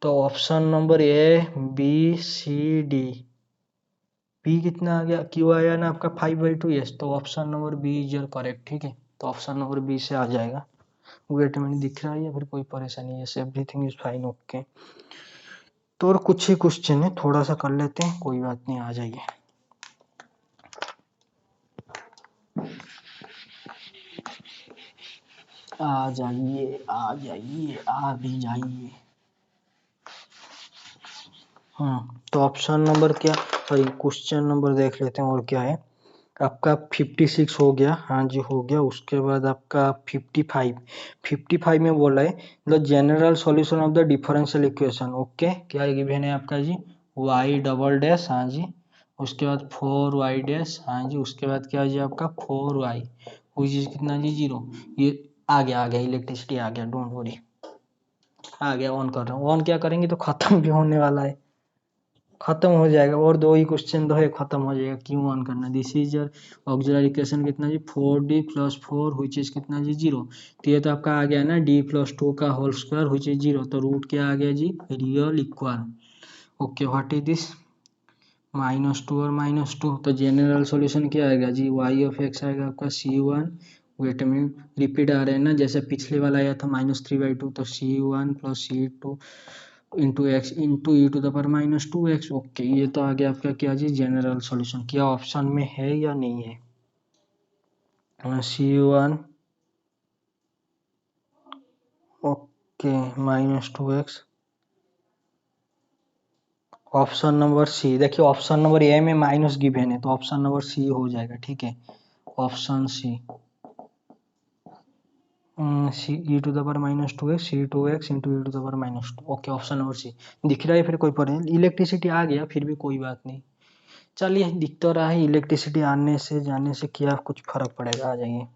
तो option number A B C D, p कितना आ गया, q आया ना आपका 5/2, यस, तो option number B is your correct, ठीक है। तो ऑप्शन नंबर बी से आ जाएगा। वेट मिनट दिख रहा है या फिर कोई परेशानी है, एवरीथिंग इज फाइन ओके। तो और कुछ ही क्वेश्चन है, थोड़ा सा कर लेते हैं, कोई बात नहीं, आ जाइए। आ जाइए आ जाइए आ भी जाइए। तो ऑप्शन नंबर क्या, सॉरी क्वेश्चन नंबर देख लेते हैं और क्या है। आपका 56 हो गया, हाँ जी हो गया। उसके बाद आपका 55 में बोला है the general solution of the differential equation, okay. क्या गिवन है आपका जी y डबल डैश, हाँ जी। उसके बाद 4y डैश, हाँ जी। उसके बाद क्या है जी आपका 4y विच इज कितना जी 0। ये आ गया इलेक्ट्रिसिटी आ गया, डोंट वरी आ गया। ऑन कर रहा हूँ, ऑन क्या करेंगे तो खत्म भी होने वाला है, खत्म हो जाएगा। और दो ही क्वेश्चन दो है, खत्म हो जाएगा, क्यों ऑन करना। This is your auxiliary equation कितना जी 4d + 4 व्हिच इज कितना जी 0। तो ये तो आपका आ गया ना d + 2 का होल स्क्वायर व्हिच इज 0। तो रूट क्या आ गया जी real equal, okay. What is this -2 और -2। तो जनरल सॉल्यूशन क्या आएगा जी y ऑफ x आएगा आपका c1, वेट मिनट रिपीट आ रहे हैं ना, जैसे पिछले वाला आया था -3/2, तो c1 + c2 into X into e⁻²x, okay. ये तो आ गया आपका क्या जी जनरल सॉल्यूशन। क्या ऑप्शन में है या नहीं है, c1 okay -2x, option number सी। देखिए ऑप्शन नंबर ए में माइनस गिवन है, तो ऑप्शन नंबर सी हो जाएगा, ठीक है। Option C e⁻²x c2x into e⁻², okay. Option number C दिख रहा है, फिर कोई परेशानी। इलेक्ट्रिसिटी आ गया, फिर भी कोई बात नहीं, चलिए दिख तो रहा है। इलेक्ट्रिसिटी आने से जाने से क्या कुछ फर्क पड़ेगा, आ जाइए।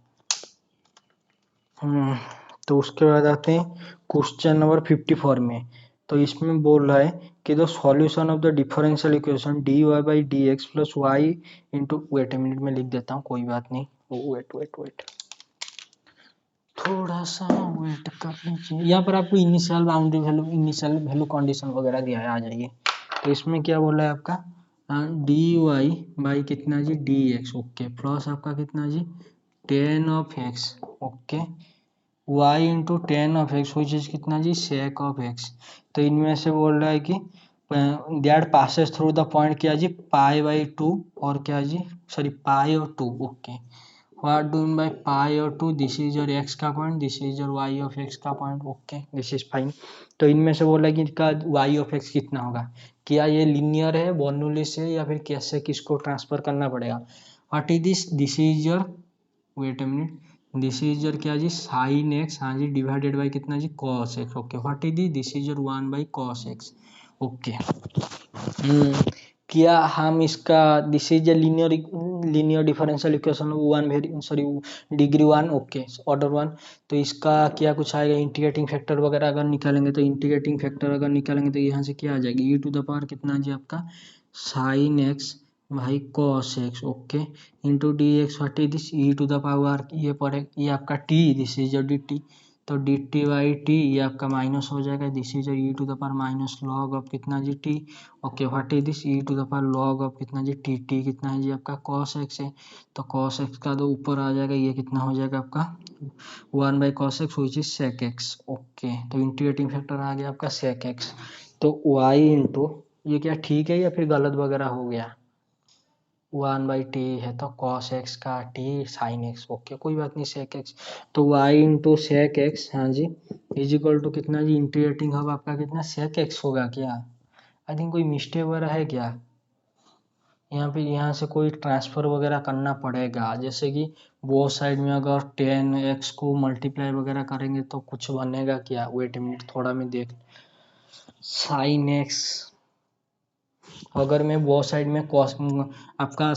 तो उसके बाद आते हैं क्वेश्चन नंबर 54 में। तो इसमें बोल रहा है कि the solution of the differential equation dy/dx plus y into, wait a minute में लिख देता हूँ, कोई बात नहीं। वेट थोड़ा सा वेट कर लीजिए। यहाँ पर आपको initial boundary value, initial value condition वगैरह दिया है, आ जाइए। तो इसमें क्या बोल रहा है आपका dy कितना जी dx, ओके, प्लस आपका कितना जी tan of x, okay, y into ten of x which is कितना जी sec ऑफ x। तो इनमें से बोल रहा है कि that passes through the point क्या जी π/2 और क्या जी सॉरी पाई और 2, okay. What do mean by pi और 2, दिस इज योर x का point, this is your y of x का point, okay, this is fine. तो इनमें से बोल रहा है कि इसका y ऑफ x कितना होगा, क्या ये लीनियर है बर्नौली से या फिर कैसे, किसको ट्रांसफर करना पड़ेगा। What is this is your, wait a minute, this is your क्या जी साइन एक्स, हाँ जी, डिवाइडेड बाई कितना जी cos x, okay. What is this is your 1/cos x, okay. क्या हम इसका this is a linear differential equation one very sorry degree 1, okay, order 1। तो इसका क्या कुछ आएगा, इंटीग्रेटिंग फैक्टर वगैरह अगर निकालेंगे, तो इंटीग्रेटिंग फैक्टर अगर निकालेंगे तो यहाँ से क्या आ जाएगी e⁻ कितना जी आपका साइन एक्स भाई cos x, okay, into d x. What is this e⁻, ये पड़े ये आपका t, this is your dt। तो dt/t ये आपका माइनस हो जाएगा, this is e⁻ log of कितना जी t, okay. What is this e⁻log of कितना जी t कितना है जी आपका cos x है। तो cos x का तो ऊपर आ जाएगा, ये कितना हो जाएगा आपका 1/cos x which is sec x, okay. तो इंटीग्रेटिंग फैक्टर आ गया आपका sec x। तो y इंटू ये क्या ठीक है या फिर गलत वगैरह हो गया, 1/t है तो cos x का t sin x, ओके कोई बात नहीं, sec x तो y इंटू sec x, हाँ जी, इज इक्वल टू कितना जी, इंटीग्रेटिंग अब आपका कितना sec x होगा क्या? आई थिंक कोई मिस्टेक वगैरह है क्या यहाँ पे? यहाँ से कोई ट्रांसफर वगैरह करना पड़ेगा, जैसे कि वो साइड में अगर 10x को मल्टीप्लाई वगैरह करेंगे तो कुछ बनेगा क्या? वेट मिनट, थोड़ा मैं देख, साइन एक्स, अगर मैं वो साइड में कॉस आपका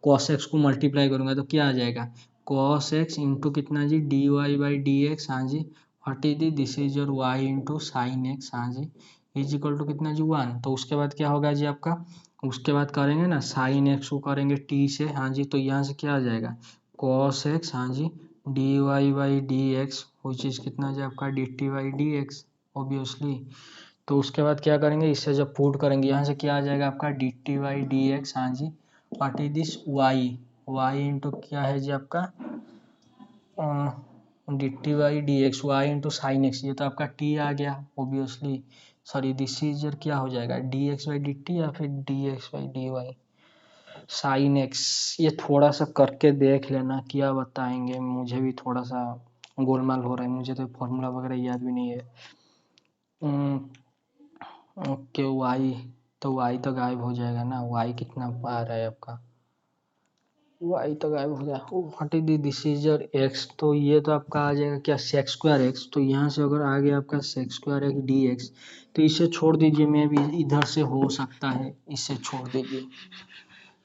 कॉस एक्स को मल्टीप्लाई करूंगा तो क्या आ जाएगा? कॉस एक्स इंटू कितना जी, D Y by D x, हाँ जी, what is this is your y into sine x, हाँ जी, इज इक्वल टू कितना जी, 1। तो उसके बाद क्या होगा जी आपका, उसके बाद करेंगे ना साइन एक्स को करेंगे टी से, हाँ जी, तो यहाँ से क्या आ जाएगा, कॉस एक्स, हाँ जी, D Y by D x, वो चीज़ कितना जी आपका d t by D x, obviously. तो उसके बाद क्या करेंगे, इससे जब पुट करेंगे यहाँ से क्या आ जाएगा आपका d t y d x, हाँ जी, what is this y, y into क्या है जी आपका d t y d x, Y into sine x, ये तो आपका टी आ गया ऑब्वियसली, सॉरी दिस इज क्या हो जाएगा, D x by D T या फिर D x by D Y sine x. ये थोड़ा सा करके देख लेना, क्या बताएंगे, मुझे भी थोड़ा सा गोलमाल हो रहा है, मुझे तो फॉर्मूला वगैरह याद भी नहीं है। ओके वाई, तो वाई तो गायब हो जाएगा ना, वाई कितना आ रहा है आपका, वाई तो गायब हो जाएगा, what is this is your x, तो ये तो आपका आ जाएगा क्या, सेक स्क्वायर एक्स, तो यहाँ से अगर आ गया आपका sec square X D X, तो इसे छोड़ दीजिए, मैं भी इधर से हो सकता है, इसे छोड़ दीजिए,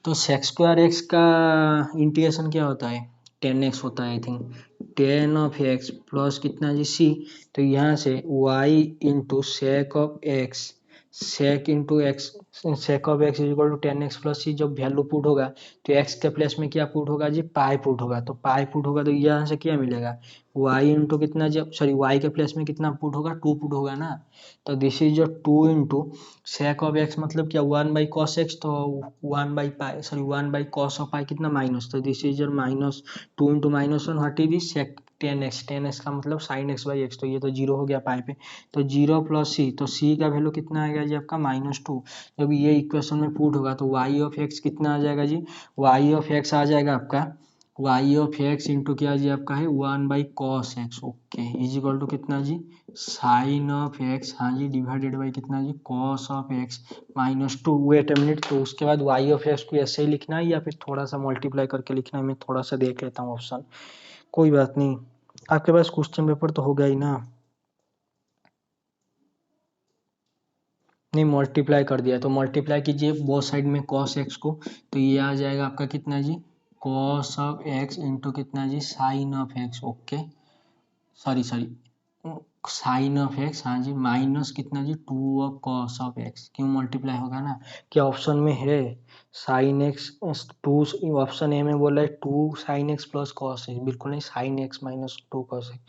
तो सेक स्क्वायर एक्स का इंटीग्रेशन क्या होता है, 10x होता है I think, 10 of x plus कितना जी सी, तो यहाँ से y into sec of x, sec into x, sec of x is equal to 10x plus C, जब वैल्यू पुट होगा तो x के प्लेस में क्या पुट होगा जी, पाई पुट होगा, तो पाई पुट होगा तो यहाँ से क्या मिलेगा, y इंटू कितना, जब सॉरी y के प्लेस में कितना पुट होगा, 2 पुट होगा ना, तो दिस इज जो 2 इंटू सेक ऑफ एक्स मतलब क्या, 1/cos x, तो 1/पाई, सॉरी 1/cos ऑफ पाई कितना, माइनस, तो this is your minus 2 into -1, what is this sec 10x, 10x का मतलब साइन एक्स बाई एक्स, तो ये तो जीरो हो गया पाई पे, तो जीरो प्लस सी, तो सी का वैल्यू कितना आ गया जी आपका -2, जब ये इक्वेशन में पुट होगा तो वाई ऑफ एक्स कितना आ जाएगा जी, वाई ऑफ एक्स आ जाएगा आपका वाई ऑफ एक्स इंटू क्या जी आपका है 1/cos x, okay, is equal to कितना जी, साइन ऑफ एक्स, हाँ जी, डिवाइडेड बाई कितना जी, cos of x -2, wait a minute, तो उसके बाद वाई ऑफ एक्स को ऐसे ही लिखना है या फिर थोड़ा सा मल्टीप्लाई करके लिखना है, मैं थोड़ा सा देख लेता हूँ ऑप्शन, कोई बात नहीं, आपके पास क्वेश्चन पेपर तो होगा ही ना, नहीं मल्टीप्लाई कर दिया, तो मल्टीप्लाई कीजिए बोथ साइड में cos x को, तो ये आ जाएगा आपका कितना जी, cos ऑफ x इंटू कितना जी, sine of x, okay, sorry sorry sine of x, हाँ जी, माइनस कितना जी, 2 ऑफ कॉस ऑफ एक्स, क्यों मल्टीप्लाई होगा ना, क्या ऑप्शन में है साइन एक्स, 2, ऑप्शन ए में बोला है 2 sine x plus cos x, बिल्कुल नहीं, sine x -2 cos x,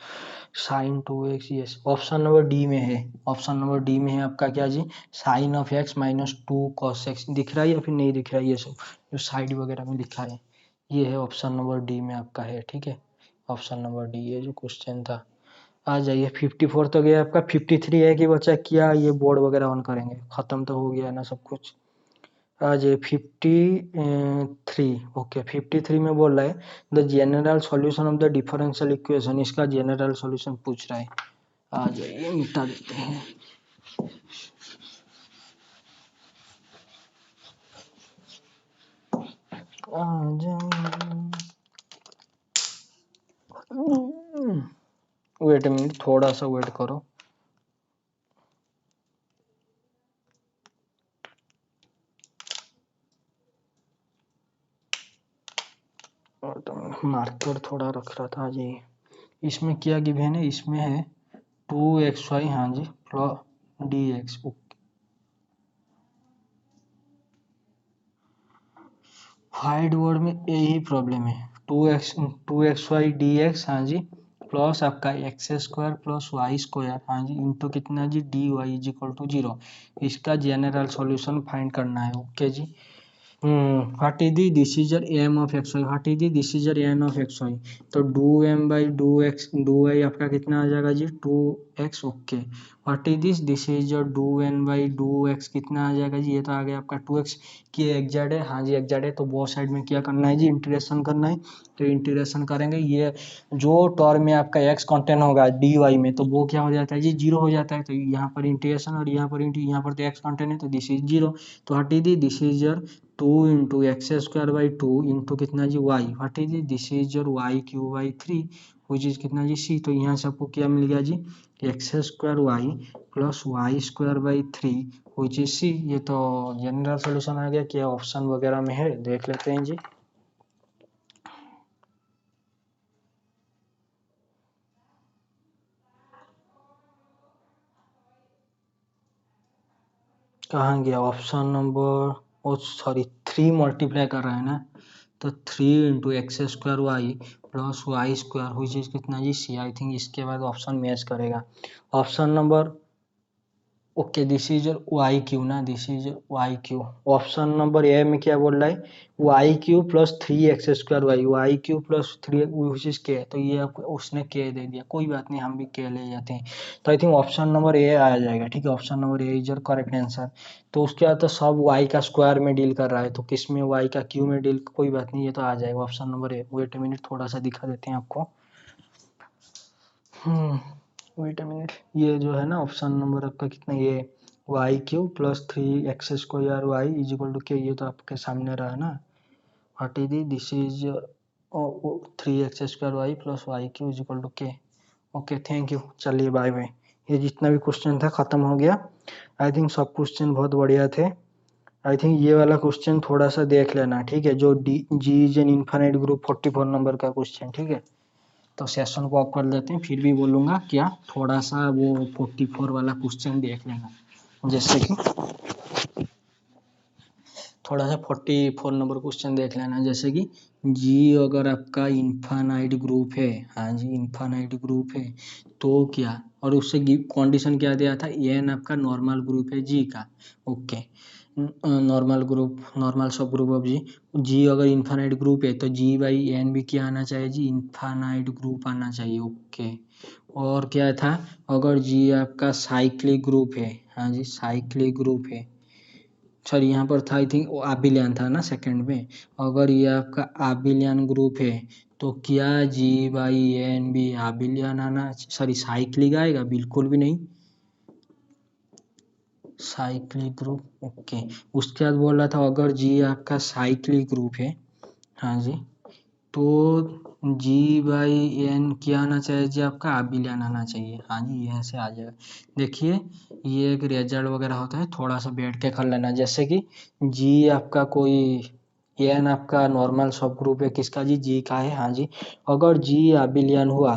sine 2x, yes, option number D में है, ऑप्शन नंबर डी में है आपका क्या जी, sine of x -2 cos x, दिख रहा है या फिर नहीं दिख रहा है, ये सब जो साइड वगैरह में लिखा है, ये है ऑप्शन नंबर डी में आपका है, ठीक है, ऑप्शन नंबर डी, ये जो क्वेश्चन था, आ जाइए 54 तो गया आपका, 53 है कि बच्चा क्या ये बोर्ड वगैरह ऑन करेंगे, खत्म तो हो गया ना सब कुछ, आ जाइए 53, ओके 53 में बोल रहा है the general solution of the differential equation, इसका जनरल सॉल्यूशन पूछ रहा है, आ जाइए मिटा देते हैं, आ जाइए, वेट मिनट, थोड़ा सा वेट करो, मार्कर थोड़ा रख रहा था जी, इसमें क्या गिवन है, इसमें है 2xy, हाँ जी, प्लस डी एक्स, हाइड वर्ड में यही प्रॉब्लम है, 2xy dx, हाँ जी, प्लस आपका x square plus y square, हाँ जी, इंटू कितना जी dy इज इक्वल टू 0, इसका जनरल सॉल्यूशन फाइंड करना है, ओके जी, व्हाट इज द डिसीजर M of x y, what is the डिसीजर एन ऑफ एक्स वाई, तो do M by do x do y आपका कितना आ जाएगा जी 2x। Okay, what is this डिसीजर do N by do x कितना आ जाएगा जी, ये तो आ गया आपका 2x। की एग्जैक्ट है, हाँ जी एग्जैक्ट है, तो बहुत साइड में क्या करना है जी इंटीग्रेशन करना है, तो इंटीग्रेशन करेंगे, ये जो टर्म में आपका x कंटेंट होगा डी वाई में तो वो क्या हो जाता है जी जीरो हो जाता है, तो यहाँ पर इंटीग्रेशन और यहाँ पर तो x कंटेंट है तो दिस इज जीरो, तो व्हाट इज द डिसीजर 2 into x square by 2 into कितना जी y, what is this is your y q by 3 which is कितना जी सी, तो यहाँ से आपको क्या मिल गया जी x square Y plus y square by 3 which is C. ये तो जनरल सोल्यूशन आ गया, क्या ऑप्शन वगैरह में है देख लेते हैं जी। कहाँ गया option number, oh sorry 3 multiply कर रहा है ना, तो 3 into x square Y plus y square हुई चीज कितना जी सी, आई थिंक इसके बाद ऑप्शन मैच करेगा। Option number okay this is y q ना, this is y q, option number A में क्या बोल रहा है y Q plus 3x square y Q plus 3 k, तो ये आपको उसने के दे दिया, कोई बात नहीं हम भी के ले जाते हैं, तो I think option number A आ जाएगा, ठीक है option number A is your correct answer. तो उसके बाद तो सब वाई का स्क्वायर में डील कर रहा है, तो किस में वाई का क्यू में डील, कोई बात नहीं ये तो आ जाएगा option number A. Wait a minute थोड़ा सा दिखा देते हैं आपको, वेट अ मिनट, ये जो है ना ऑप्शन नंबर आपका कितना, ये Y Q plus 3x square Y is equal to K, ये तो आपके सामने रहा ना, what is this is 3x square Y plus Y Q is equal to K. Okay thank you, चलिए बाय बाय, ये जितना भी क्वेश्चन था खत्म हो गया। आई थिंक सब क्वेश्चन बहुत बढ़िया थे। आई थिंक ये वाला क्वेश्चन थोड़ा सा देख लेना, ठीक है, जो D G is an infinite group 44 number का क्वेश्चन, ठीक है, तो सेशन को ऑफ कर लेते हैं, फिर भी बोलूँगा क्या थोड़ा सा वो 44 वाला क्वेश्चन देख लेना, जैसे कि थोड़ा सा 44 नंबर क्वेश्चन देख लेना, जैसे कि जी अगर आपका इनफाइनाइट ग्रुप है, हाँ जी इनफाइनाइट ग्रुप है तो क्या, और उससे कंडीशन क्या दिया था एन आपका नॉर्मल ग्रुप है जी का, okay normal group normal subgroup of जी, जी अगर इनफाइनाइट ग्रुप है तो जी बाई एन भी क्या आना चाहिए जी इनफाइनाइट ग्रुप आना चाहिए, ओके। और क्या था अगर जी आपका साइक्लिक ग्रुप है, हाँ जी साइक्लिक ग्रुप है, सॉरी यहाँ पर था आई थिंक आबिलियन था ना सेकंड में, अगर ये आपका आबिलियन ग्रुप है तो क्या जी बाई एन भी आबिलियन आना, सॉरी साइक्लिक आएगा, बिल्कुल भी नहीं साइक्लिक ग्रुप, ओके। उसके बाद बोल रहा था अगर जी आपका साइक्लिक ग्रुप है, हाँ जी, तो जी बाई एन क्या आना चाहिए जी आपका आबिलियन आना चाहिए, हाँ जी यहाँ से आ जाएगा। देखिए ये एक रिजल्ट वगैरह होता है, थोड़ा सा बैठ के कर लेना, जैसे कि जी आपका कोई एन आपका नॉर्मल सब ग्रुप है किसका जी का है, हाँ जी, अगर जी आबिलियन हुआ,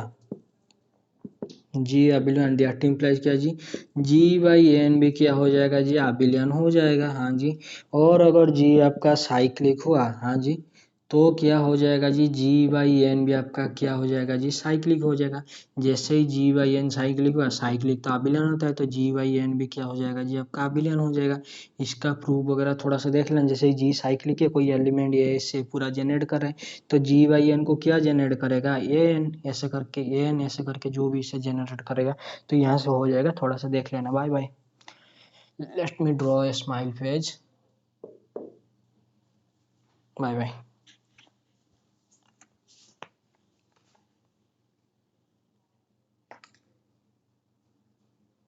जी आबिलियन दैट इम्प्लाइज क्या जी बाई एन भी क्या हो जाएगा जी आबिलियन हो जाएगा, हाँ जी। और अगर जी आपका साइक्लिक हुआ, हाँ जी, तो क्या हो जाएगा जी बाई एन भी आपका क्या हो जाएगा जी साइक्लिक हो जाएगा। जैसे ही जी बाई एन साइक्लिक हुआ, साइक्लिक तो आबिलियन होता है, तो जी बाई एन भी क्या हो जाएगा जी आपका आबिलियन हो जाएगा। इसका प्रूफ वगैरह थोड़ा सा देख लें, जैसे जी साइक्लिक है कोई एलिमेंट ये इससे पूरा जनरेट कर रहे हैं, तो जी बाई एन को क्या जनरेट करेगा ए एन ऐसे करके, ए एन ऐसे करके जो भी इसे जनरेट करेगा, तो यहाँ से हो जाएगा, थोड़ा सा देख लेना। Bye bye, let me draw a smile face, bye bye.